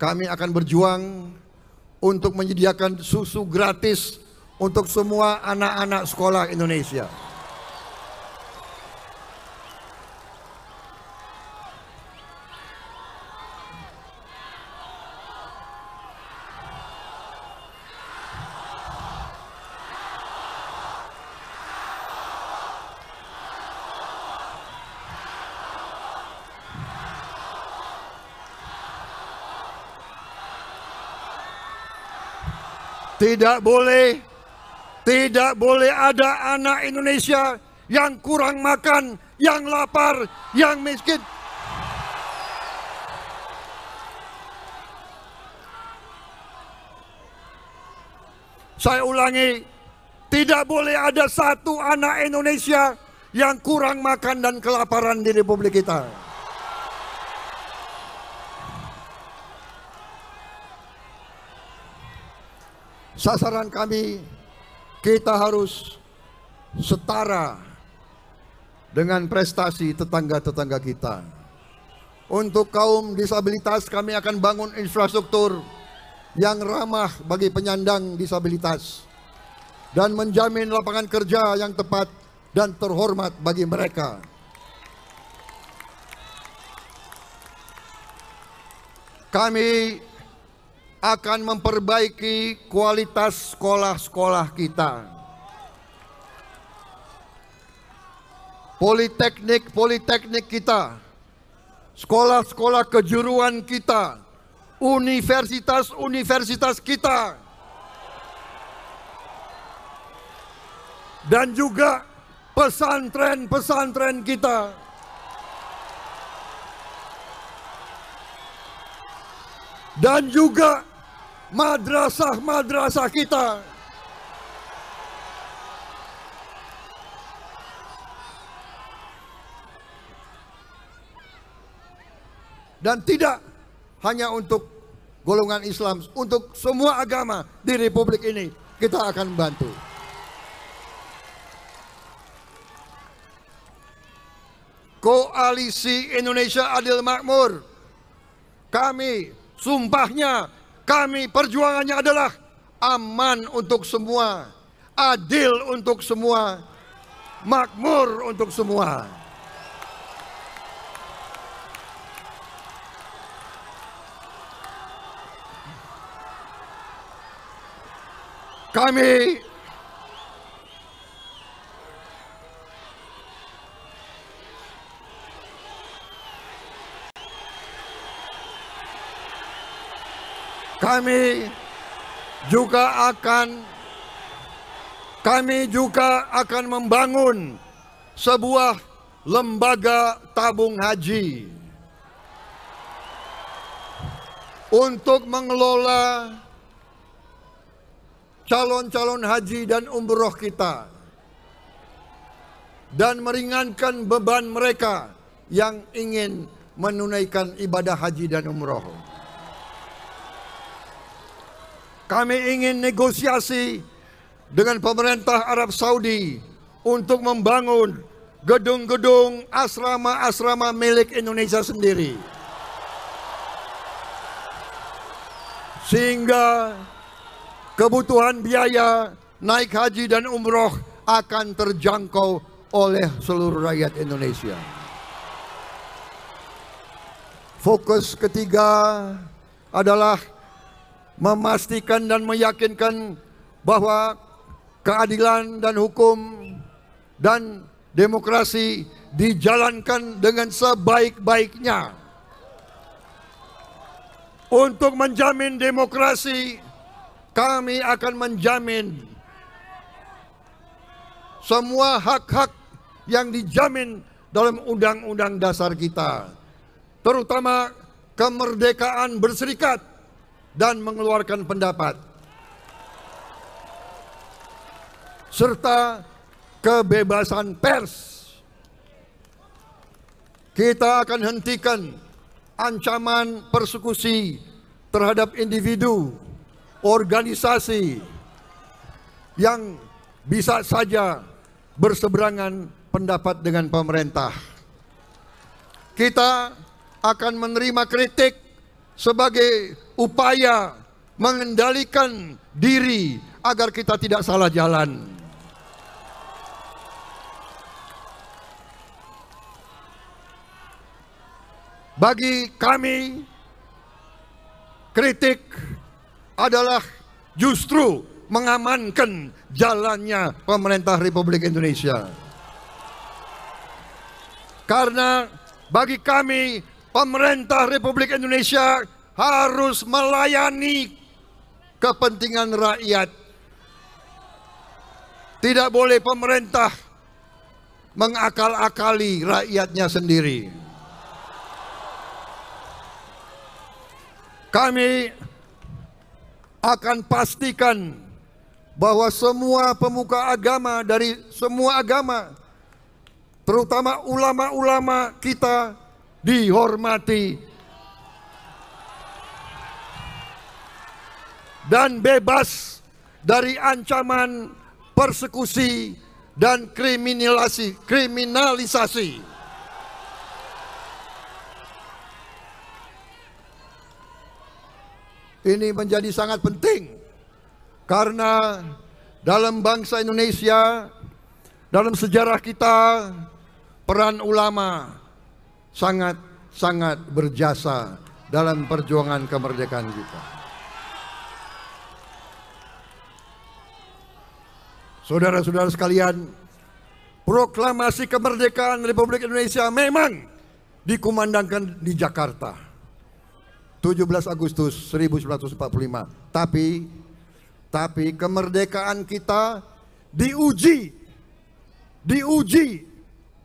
kami akan berjuang untuk menyediakan susu gratis untuk semua anak-anak sekolah Indonesia. Tidak boleh ada anak Indonesia yang kurang makan, yang lapar, yang miskin. Saya ulangi, tidak boleh ada satu anak Indonesia yang kurang makan dan kelaparan di Republik kita. Sasaran kami, kita harus setara dengan prestasi tetangga-tetangga kita. Untuk kaum disabilitas, kami akan bangun infrastruktur yang ramah bagi penyandang disabilitas dan menjamin lapangan kerja yang tepat dan terhormat bagi mereka. Kami akan memperbaiki kualitas sekolah-sekolah kita. Politeknik kita, sekolah-sekolah kejuruan kita, universitas-universitas kita, dan juga pesantren-pesantren kita. Dan juga madrasah-madrasah kita. Dan tidak hanya untuk golongan Islam, untuk semua agama di Republik ini kita akan bantu. Koalisi Indonesia Adil Makmur, kami sumpahnya, kami perjuangannya adalah aman untuk semua, adil untuk semua, makmur untuk semua. Kami juga akan membangun sebuah lembaga tabung haji untuk mengelola calon-calon haji dan umroh kita dan meringankan beban mereka yang ingin menunaikan ibadah haji dan umroh. Kami ingin negosiasi dengan pemerintah Arab Saudi untuk membangun gedung-gedung asrama-asrama milik Indonesia sendiri, sehingga kebutuhan biaya naik haji dan umroh akan terjangkau oleh seluruh rakyat Indonesia. Fokus ketiga adalah memastikan dan meyakinkan bahwa keadilan dan hukum dan demokrasi dijalankan dengan sebaik-baiknya. Untuk menjamin demokrasi, kami akan menjamin semua hak-hak yang dijamin dalam undang-undang dasar kita, terutama kemerdekaan berserikat dan mengeluarkan pendapat, serta kebebasan pers. Kita akan hentikan ancaman persekusi terhadap individu, organisasi yang bisa saja berseberangan pendapat dengan pemerintah. Kita akan menerima kritik sebagai upaya mengendalikan diri agar kita tidak salah jalan. Bagi kami, kritik adalah justru mengamankan jalannya pemerintah Republik Indonesia. Karena bagi kami, pemerintah Republik Indonesia harus melayani kepentingan rakyat. Tidak boleh pemerintah mengakal-akali rakyatnya sendiri. Kami akan pastikan bahwa semua pemuka agama dari semua agama, terutama ulama-ulama kita, dihormati dan bebas dari ancaman persekusi dan kriminalisasi. Ini menjadi sangat penting karena dalam bangsa Indonesia, dalam sejarah kita, peran ulama sangat-sangat berjasa dalam perjuangan kemerdekaan kita. Saudara-saudara sekalian, proklamasi kemerdekaan Republik Indonesia memang dikumandangkan di Jakarta 17 Agustus 1945. Tapi kemerdekaan kita diuji,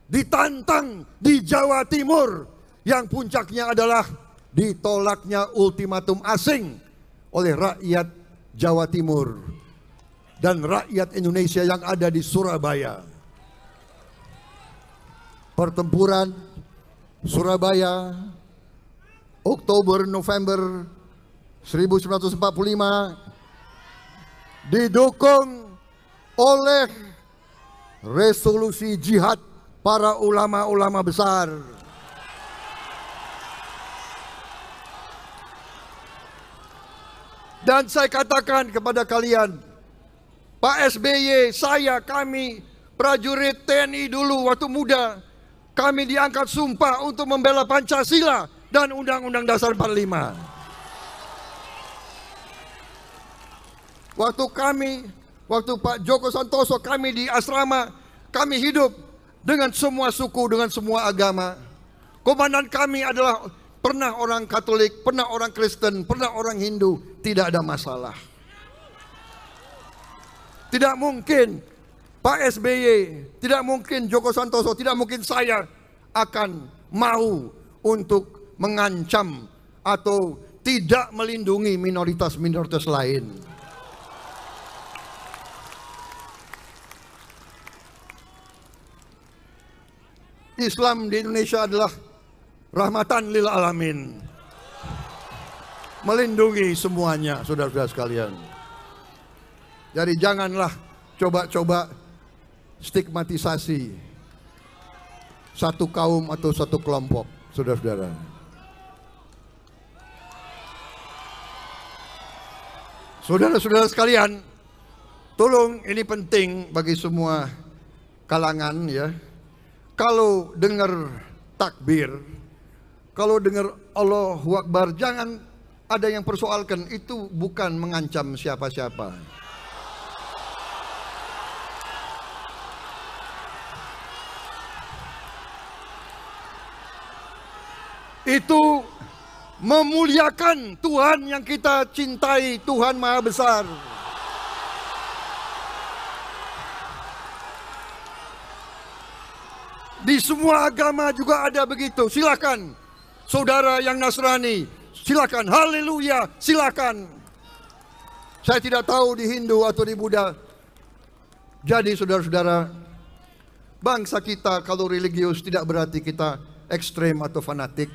ditantang di Jawa Timur, yang puncaknya adalah ditolaknya ultimatum asing oleh rakyat Jawa Timur dan rakyat Indonesia yang ada di Surabaya. Pertempuran Surabaya Oktober-November 1945 didukung oleh resolusi jihad para ulama-ulama besar. Dan saya katakan kepada kalian, Pak SBY, saya, kami prajurit TNI dulu waktu muda, kami diangkat sumpah untuk membela Pancasila dan Undang-Undang Dasar 45. Waktu Pak Joko Santoso kami di asrama, kami hidup dengan semua suku, dengan semua agama. Komandan kami adalah pernah orang Katolik, pernah orang Kristen, pernah orang Hindu, tidak ada masalah. Tidak mungkin Pak SBY, tidak mungkin Joko Santoso, tidak mungkin saya akan mau untuk mengancam atau tidak melindungi minoritas-minoritas lain. Islam di Indonesia adalah rahmatan lil alamin, melindungi semuanya, saudara-saudara sekalian. Jadi janganlah coba-coba stigmatisasi satu kaum atau satu kelompok, saudara-saudara. Saudara-saudara sekalian, tolong, ini penting bagi semua kalangan ya. Kalau dengar takbir, kalau dengar Allahu Akbar, jangan ada yang persoalkan, itu bukan mengancam siapa-siapa. Itu memuliakan Tuhan yang kita cintai, Tuhan Maha Besar. Di semua agama juga ada begitu. Silakan, saudara yang Nasrani, silakan, haleluya, silakan. Saya tidak tahu di Hindu atau di Buddha. Jadi saudara-saudara, bangsa kita kalau religius tidak berarti kita ekstrem atau fanatik.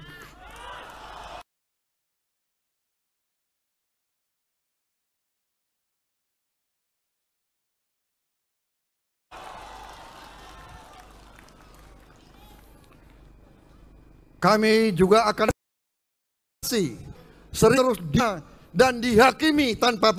Kami juga akan terus dan dihakimi tanpa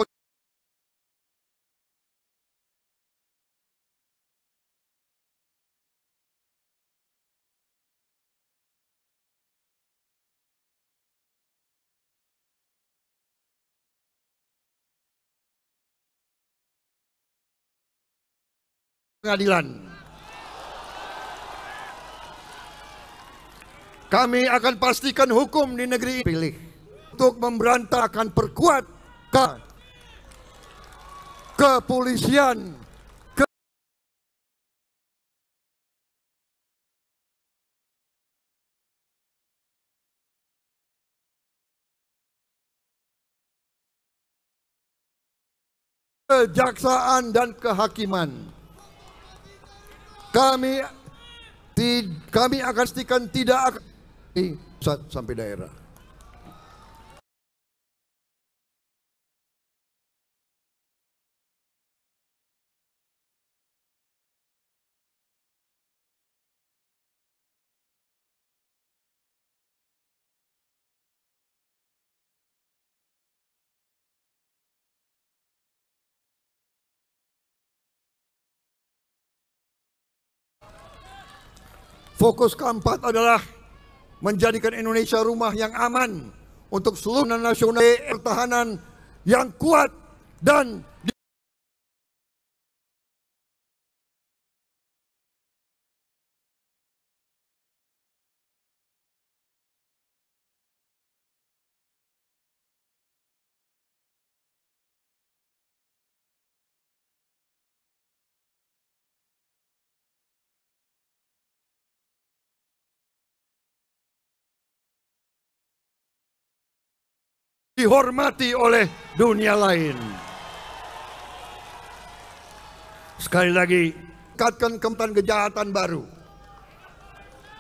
pengadilan. Kami akan pastikan hukum di negeri ini pilih untuk memberantakan, perkuat kepolisian, kejaksaan dan kehakiman. Kami akan pastikan tidak akan pusat sampai daerah. Fokus keempat adalah menjadikan Indonesia rumah yang aman untuk seluruh nasional, pertahanan yang kuat dan dihormati oleh dunia lain. Sekali lagi, tingkatkan kejahatan baru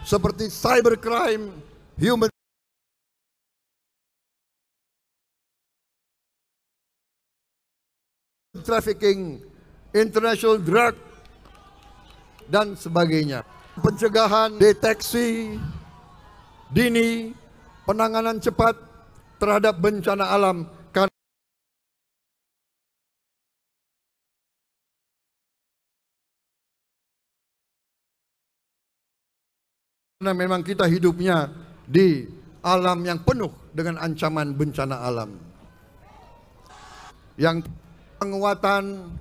seperti cybercrime, human trafficking, international drug, dan sebagainya. Pencegahan, deteksi dini, penanganan cepat terhadap bencana alam. Karena memang kita hidupnya di alam yang penuh dengan ancaman bencana alam. Yang penguatan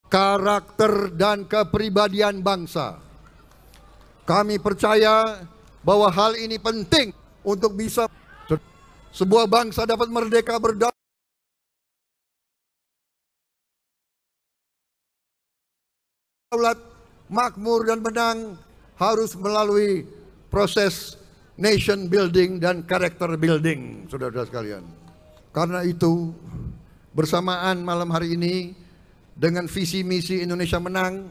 karakter dan kepribadian bangsa. Kami percaya bahwa hal ini penting untuk bisa sebuah bangsa dapat merdeka berdaulat, makmur dan menang harus melalui proses nation building dan character building, saudara-saudara sekalian. Karena itu, bersamaan malam hari ini dengan visi misi Indonesia Menang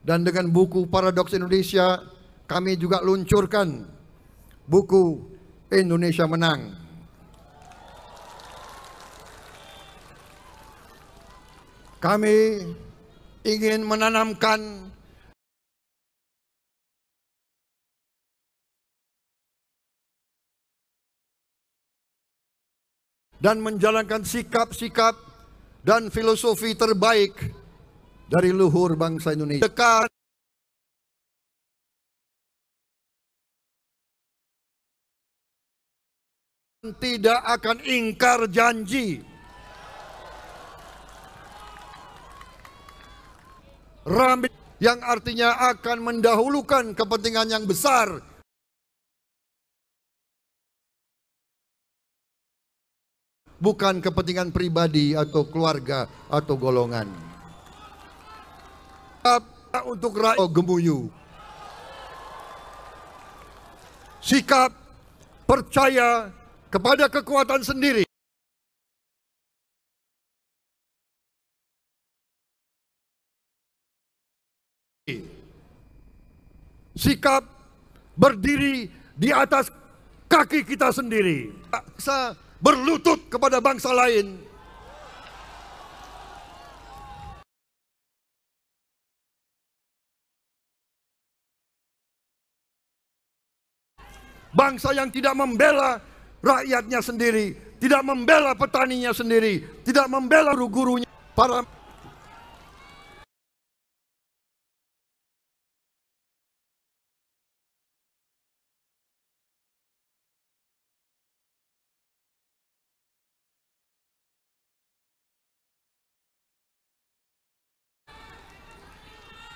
dan dengan buku Paradoks Indonesia, kami juga luncurkan buku Indonesia Menang. Kami ingin menanamkan dan menjalankan sikap-sikap dan filosofi terbaik dari luhur bangsa Indonesia. Dekat tidak akan ingkar janji. Ramit yang artinya akan mendahulukan kepentingan yang besar, bukan kepentingan pribadi atau keluarga atau golongan. Untuk rakyat gemuyu. Sikap percaya kepada kekuatan sendiri. Sikap berdiri di atas kaki kita sendiri. Bangsa berlutut kepada bangsa lain. Bangsa yang tidak membela rakyatnya sendiri, tidak membela petaninya sendiri, tidak membela guru-gurunya, para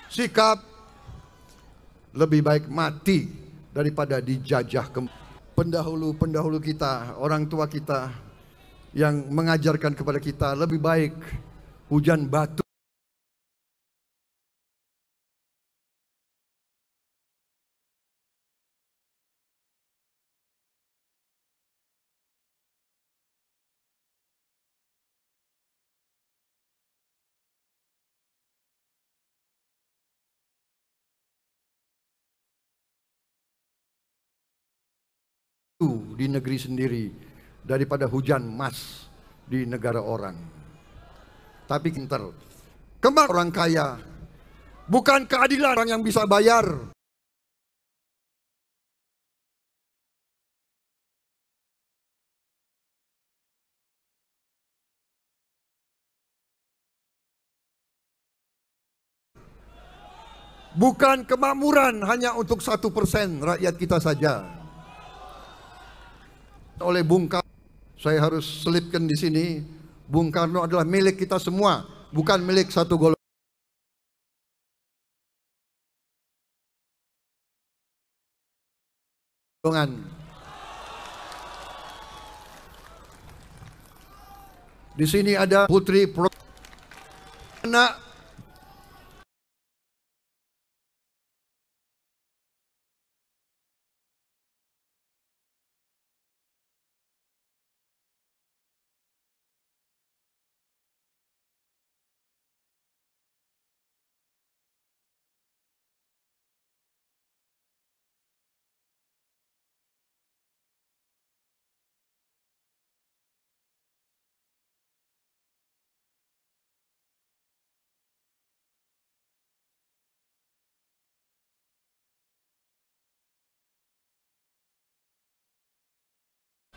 sikap lebih baik mati daripada dijajah. Pendahulu-pendahulu kita, orang tua kita yang mengajarkan kepada kita lebih baik hujan batu di negeri sendiri daripada hujan emas di negara orang. Tapi pintar, kemar orang kaya, bukan keadilan orang yang bisa bayar. Bukan kemakmuran hanya untuk 1% rakyat kita saja. Oleh Bung Karno, saya harus selipkan di sini, Bung Karno adalah milik kita semua, bukan milik satu golongan. Di sini ada putri anak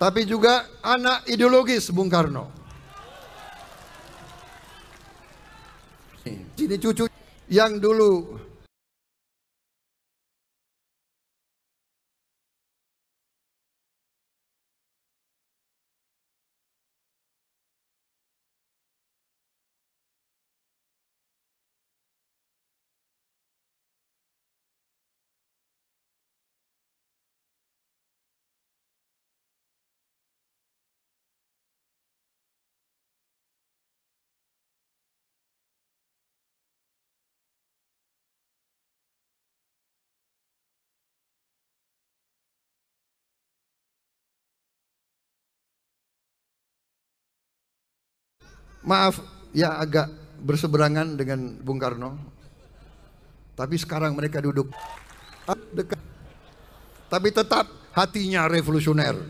tapi juga anak ideologis Bung Karno. Sini cucu yang dulu maaf ya agak berseberangan dengan Bung Karno, tapi sekarang mereka duduk dekat, tapi tetap hatinya revolusioner.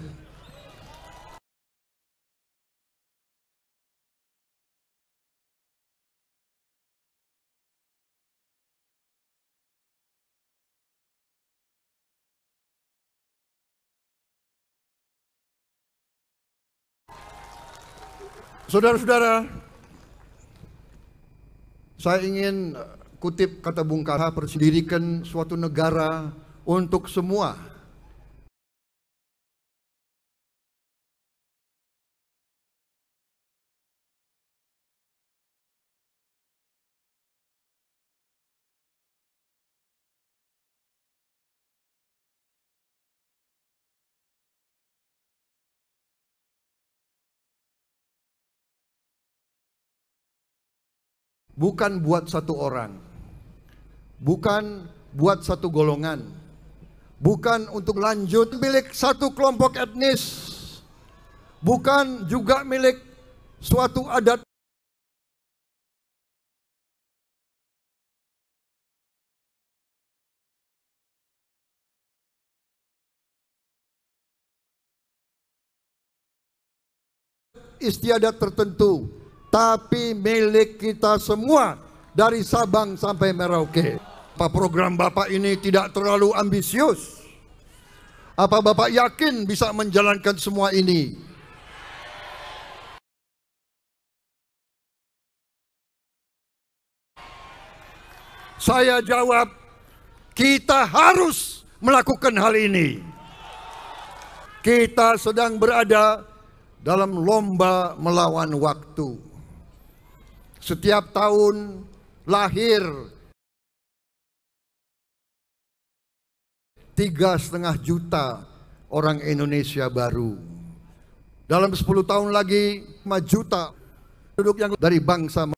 Saudara-saudara, saya ingin kutip kata Bung Karno, persendirikan suatu negara untuk semua. Bukan buat satu orang, bukan buat satu golongan, bukan untuk lanjut milik satu kelompok etnis, bukan juga milik suatu adat. Istiadat tertentu, tapi milik kita semua dari Sabang sampai Merauke. Apa program Bapak ini tidak terlalu ambisius? Apa Bapak yakin bisa menjalankan semua ini? Saya jawab, kita harus melakukan hal ini. Kita sedang berada dalam lomba melawan waktu. Setiap tahun lahir 3,5 juta orang Indonesia baru. Dalam 10 tahun lagi 5 juta penduduk yang dari bangsa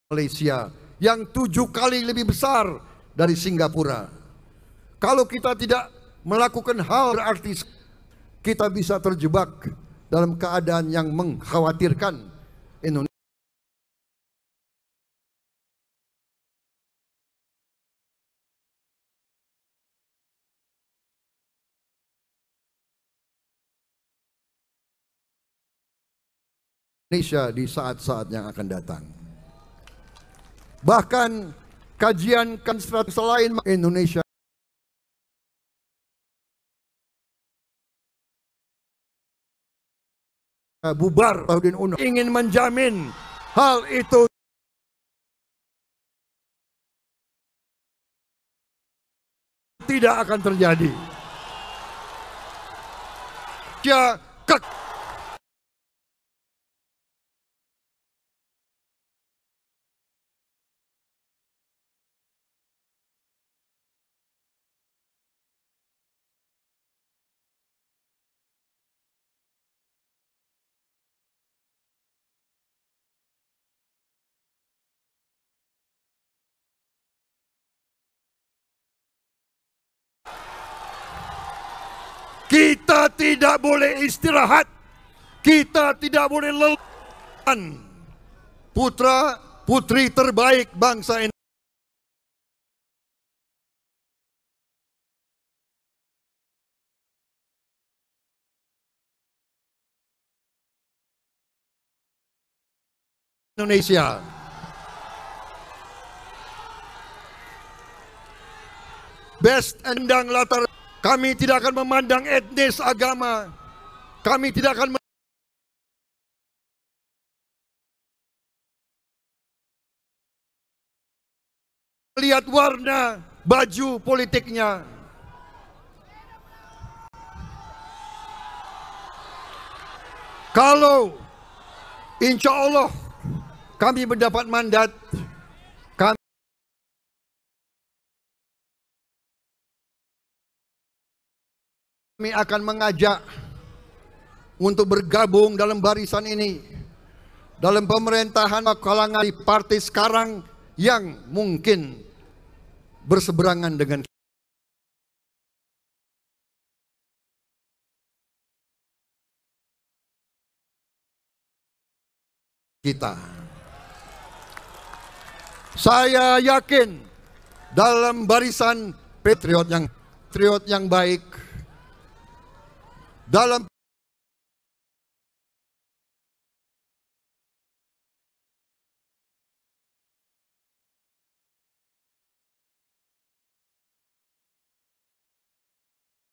Malaysia yang 7 kali lebih besar dari Singapura. Kalau kita tidak melakukan hal berarti kita bisa terjebak dalam keadaan yang mengkhawatirkan Indonesia. Di saat-saat yang akan datang. Bahkan kajian kan selain Indonesia bubar Bahudin Uno ingin menjamin hal itu tidak akan terjadi. Ya, kita tidak boleh istirahat, kita tidak boleh lelah. Putra putri terbaik bangsa Indonesia. best endang latar. Kami tidak akan memandang etnis, agama. Kami tidak akan melihat warna baju politiknya. Kalau insya Allah kami mendapat mandat, kami akan mengajak untuk bergabung dalam barisan ini, dalam pemerintahan kalangan di partai sekarang yang mungkin berseberangan dengan kita. Saya yakin dalam barisan patriot yang baik, dalam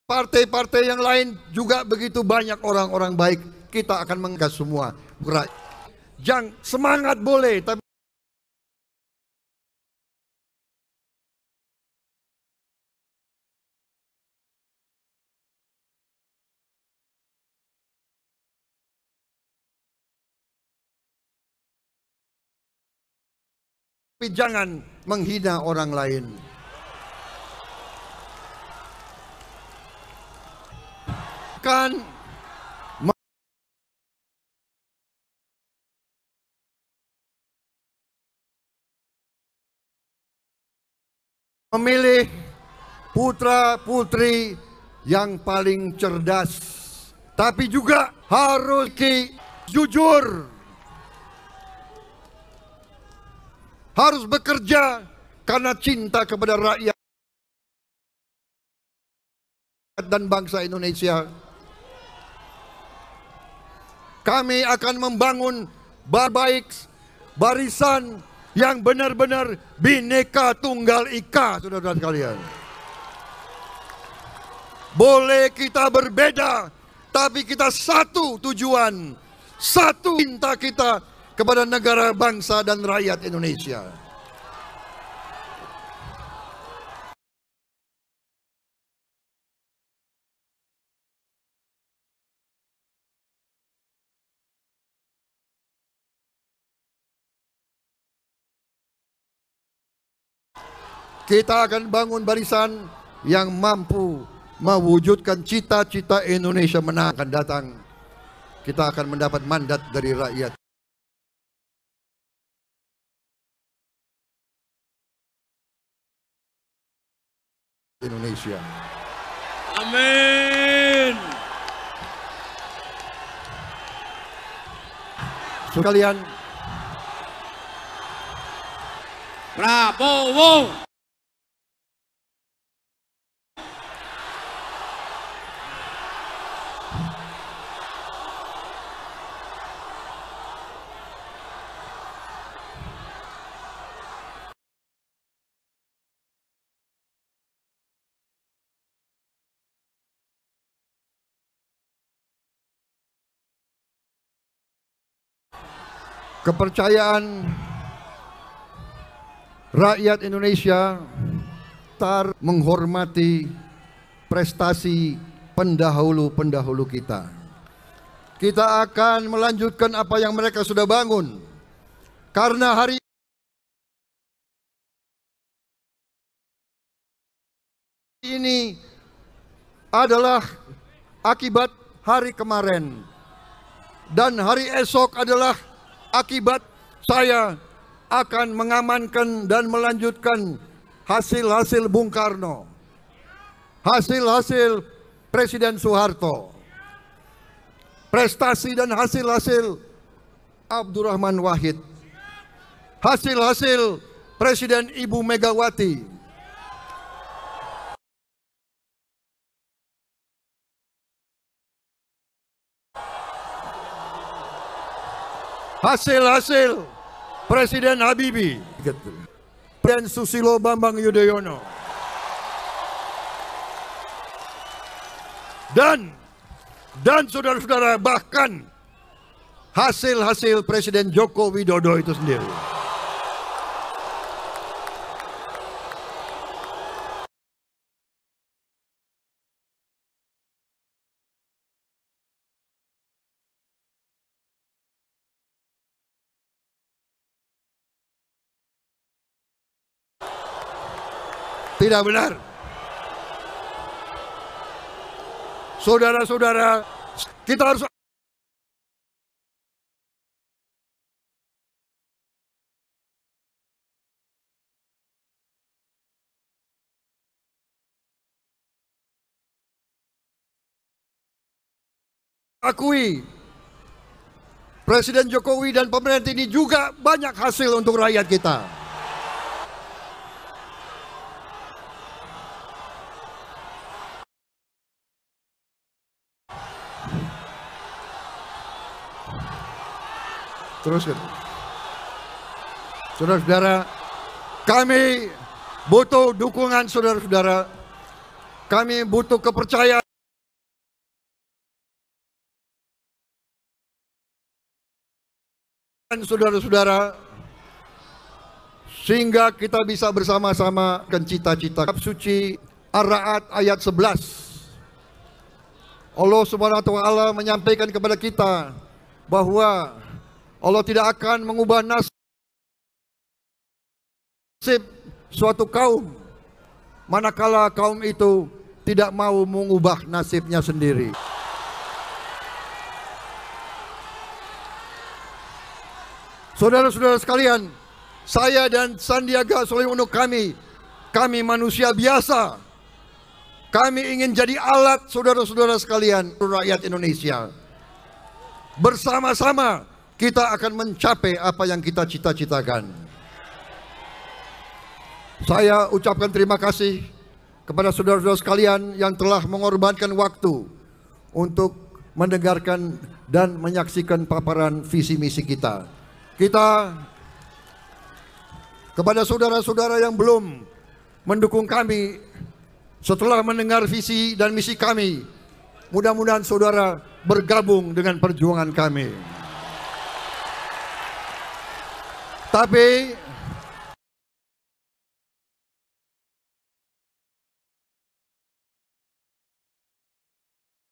partai-partai yang lain juga begitu banyak orang-orang baik. Kita akan menggas semua. Jangan semangat boleh, tapi jangan menghina orang lain. Kan memilih putra-putri yang paling cerdas, tapi juga harus jujur, harus bekerja karena cinta kepada rakyat dan bangsa Indonesia. Kami akan membangun baik barisan yang benar-benar Bhinneka Tunggal Ika, saudara-saudara sekalian. Boleh kita berbeda, tapi kita satu tujuan, satu cinta kita kepada negara, bangsa, dan rakyat Indonesia. Kita akan bangun barisan yang mampu mewujudkan cita-cita Indonesia menang akan datang. Kita akan mendapat mandat dari rakyat Indonesia. Amin. Sekalian, Prabowo. kepercayaan rakyat Indonesia menghormati prestasi pendahulu-pendahulu kita. Kita akan melanjutkan apa yang mereka sudah bangun. Karena hari ini adalah akibat hari kemarin. Dan hari esok adalah akibat saya akan mengamankan dan melanjutkan hasil-hasil Bung Karno, hasil-hasil Presiden Soeharto, prestasi dan hasil-hasil Abdurrahman Wahid, hasil-hasil Presiden Ibu Megawati, hasil-hasil Presiden Habibie, Presiden Susilo Bambang Yudhoyono, Dan saudara-saudara, bahkan hasil-hasil Presiden Joko Widodo itu sendiri. Tidak benar. Saudara-saudara, kita harus akui Presiden Jokowi dan pemerintah ini juga banyak hasil untuk rakyat kita. Teruskan. Saudara-saudara, kami butuh dukungan saudara-saudara. Kami butuh kepercayaan saudara-saudara, sehingga kita bisa bersama-sama dengan cita-cita. Kitab suci Ar-Ra'd ayat 11. Allah Subhanahu wa taala menyampaikan kepada kita bahwa Allah tidak akan mengubah nasib suatu kaum manakala kaum itu tidak mau mengubah nasibnya sendiri. Saudara-saudara sekalian, saya dan Sandiaga Uno, kami manusia biasa. Kami ingin jadi alat saudara-saudara sekalian, rakyat Indonesia. Bersama-sama kita akan mencapai apa yang kita cita-citakan. Saya ucapkan terima kasih kepada saudara-saudara sekalian yang telah mengorbankan waktu untuk mendengarkan dan menyaksikan paparan visi misi kita. Kepada saudara-saudara yang belum mendukung kami setelah mendengar visi dan misi kami, mudah-mudahan saudara bergabung dengan perjuangan kami.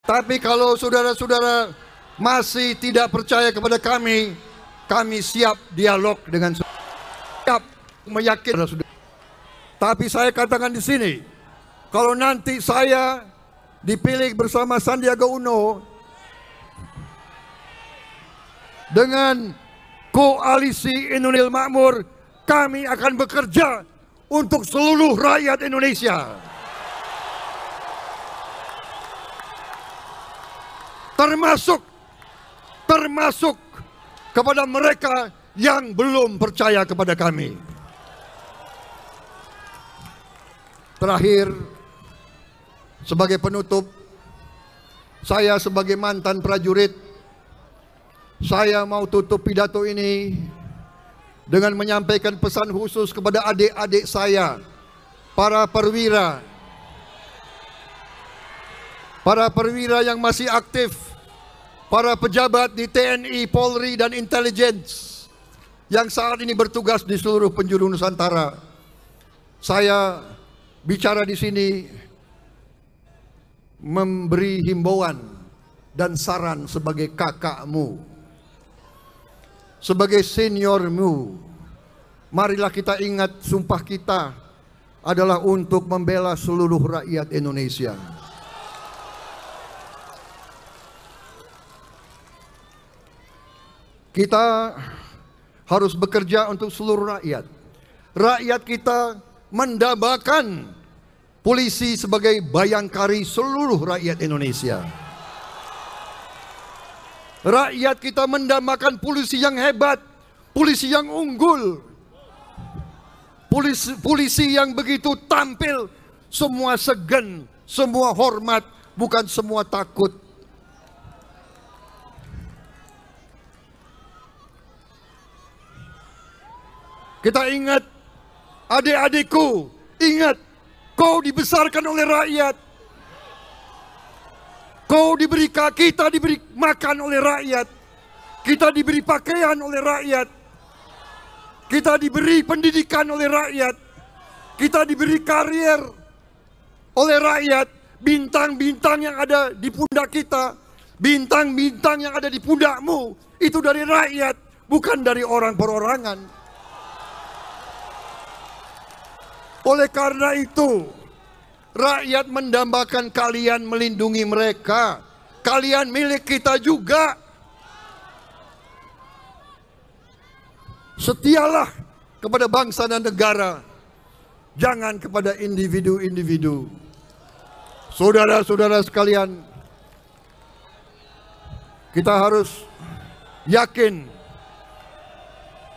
Tapi kalau saudara-saudara masih tidak percaya kepada kami siap dialog dengan siap meyakinkan saudara. Tapi saya katakan di sini, kalau nanti saya dipilih bersama Sandiaga Uno dengan Koalisi Indonesia Makmur, kami akan bekerja untuk seluruh rakyat Indonesia. Termasuk kepada mereka yang belum percaya kepada kami. Terakhir, sebagai penutup, saya sebagai mantan prajurit, saya mau tutup pidato ini dengan menyampaikan pesan khusus kepada adik-adik saya, para perwira yang masih aktif, para pejabat di TNI, Polri, dan Intelligence yang saat ini bertugas di seluruh penjuru Nusantara. Saya bicara di sini memberi himbauan dan saran sebagai kakakmu, sebagai seniormu. Marilah kita ingat sumpah kita adalah untuk membela seluruh rakyat Indonesia. Kita harus bekerja untuk seluruh rakyat. Rakyat kita mendambakan polisi sebagai bayangkari seluruh rakyat Indonesia. Rakyat kita mendambakan polisi yang hebat, polisi yang unggul, polisi yang begitu tampil, semua segan, semua hormat, bukan semua takut. Kita ingat, adik-adikku, ingat, kau dibesarkan oleh rakyat. Kau diberi, kita diberi makan oleh rakyat. Kita diberi pakaian oleh rakyat. Kita diberi pendidikan oleh rakyat. Kita diberi karier oleh rakyat. Bintang-bintang yang ada di pundak kita, bintang-bintang yang ada di pundakmu, itu dari rakyat, bukan dari orang perorangan. Oleh karena itu, rakyat mendambakan kalian melindungi mereka. Kalian milik kita juga. Setialah kepada bangsa dan negara, jangan kepada individu-individu. Saudara-saudara sekalian, kita harus yakin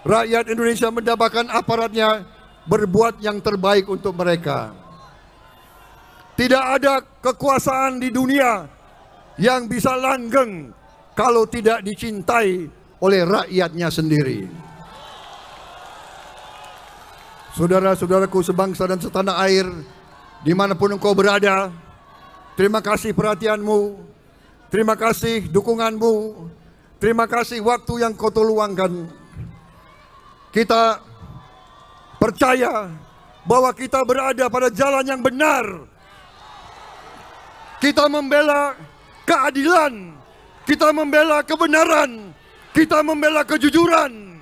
rakyat Indonesia mendambakan aparatnya berbuat yang terbaik untuk mereka. Tidak ada kekuasaan di dunia yang bisa langgeng kalau tidak dicintai oleh rakyatnya sendiri. Saudara-saudaraku sebangsa dan setanah air, dimanapun engkau berada, terima kasih perhatianmu, terima kasih dukunganmu, terima kasih waktu yang kau luangkan. Kita percaya bahwa kita berada pada jalan yang benar. Kita membela keadilan, kita membela kebenaran, kita membela kejujuran.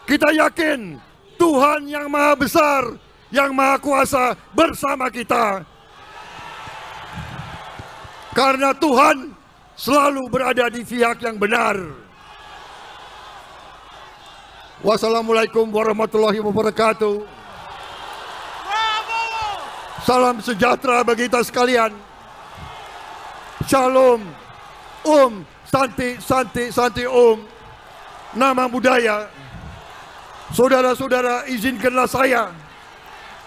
Kita yakin Tuhan yang Maha Besar, yang Maha Kuasa bersama kita. Karena Tuhan selalu berada di pihak yang benar. Wassalamualaikum warahmatullahi wabarakatuh. Salam sejahtera bagi kita sekalian. Shalom. Santi, santi, santi Nama budaya. Saudara-saudara, izinkanlah saya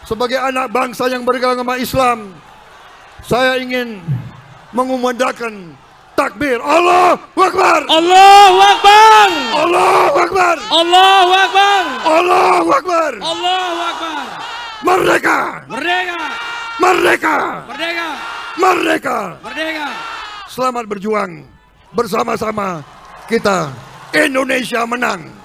sebagai anak bangsa yang beragama Islam, saya ingin mengumandangkan takbir. Allahu Akbar. Allahu Akbar. Allahu Akbar. Allahu Akbar. Allahu Akbar. Allahu Akbar. Merdeka. Merdeka. Merdeka. Merdeka. Merdeka. Merdeka. Selamat berjuang bersama-sama kita. Indonesia menang.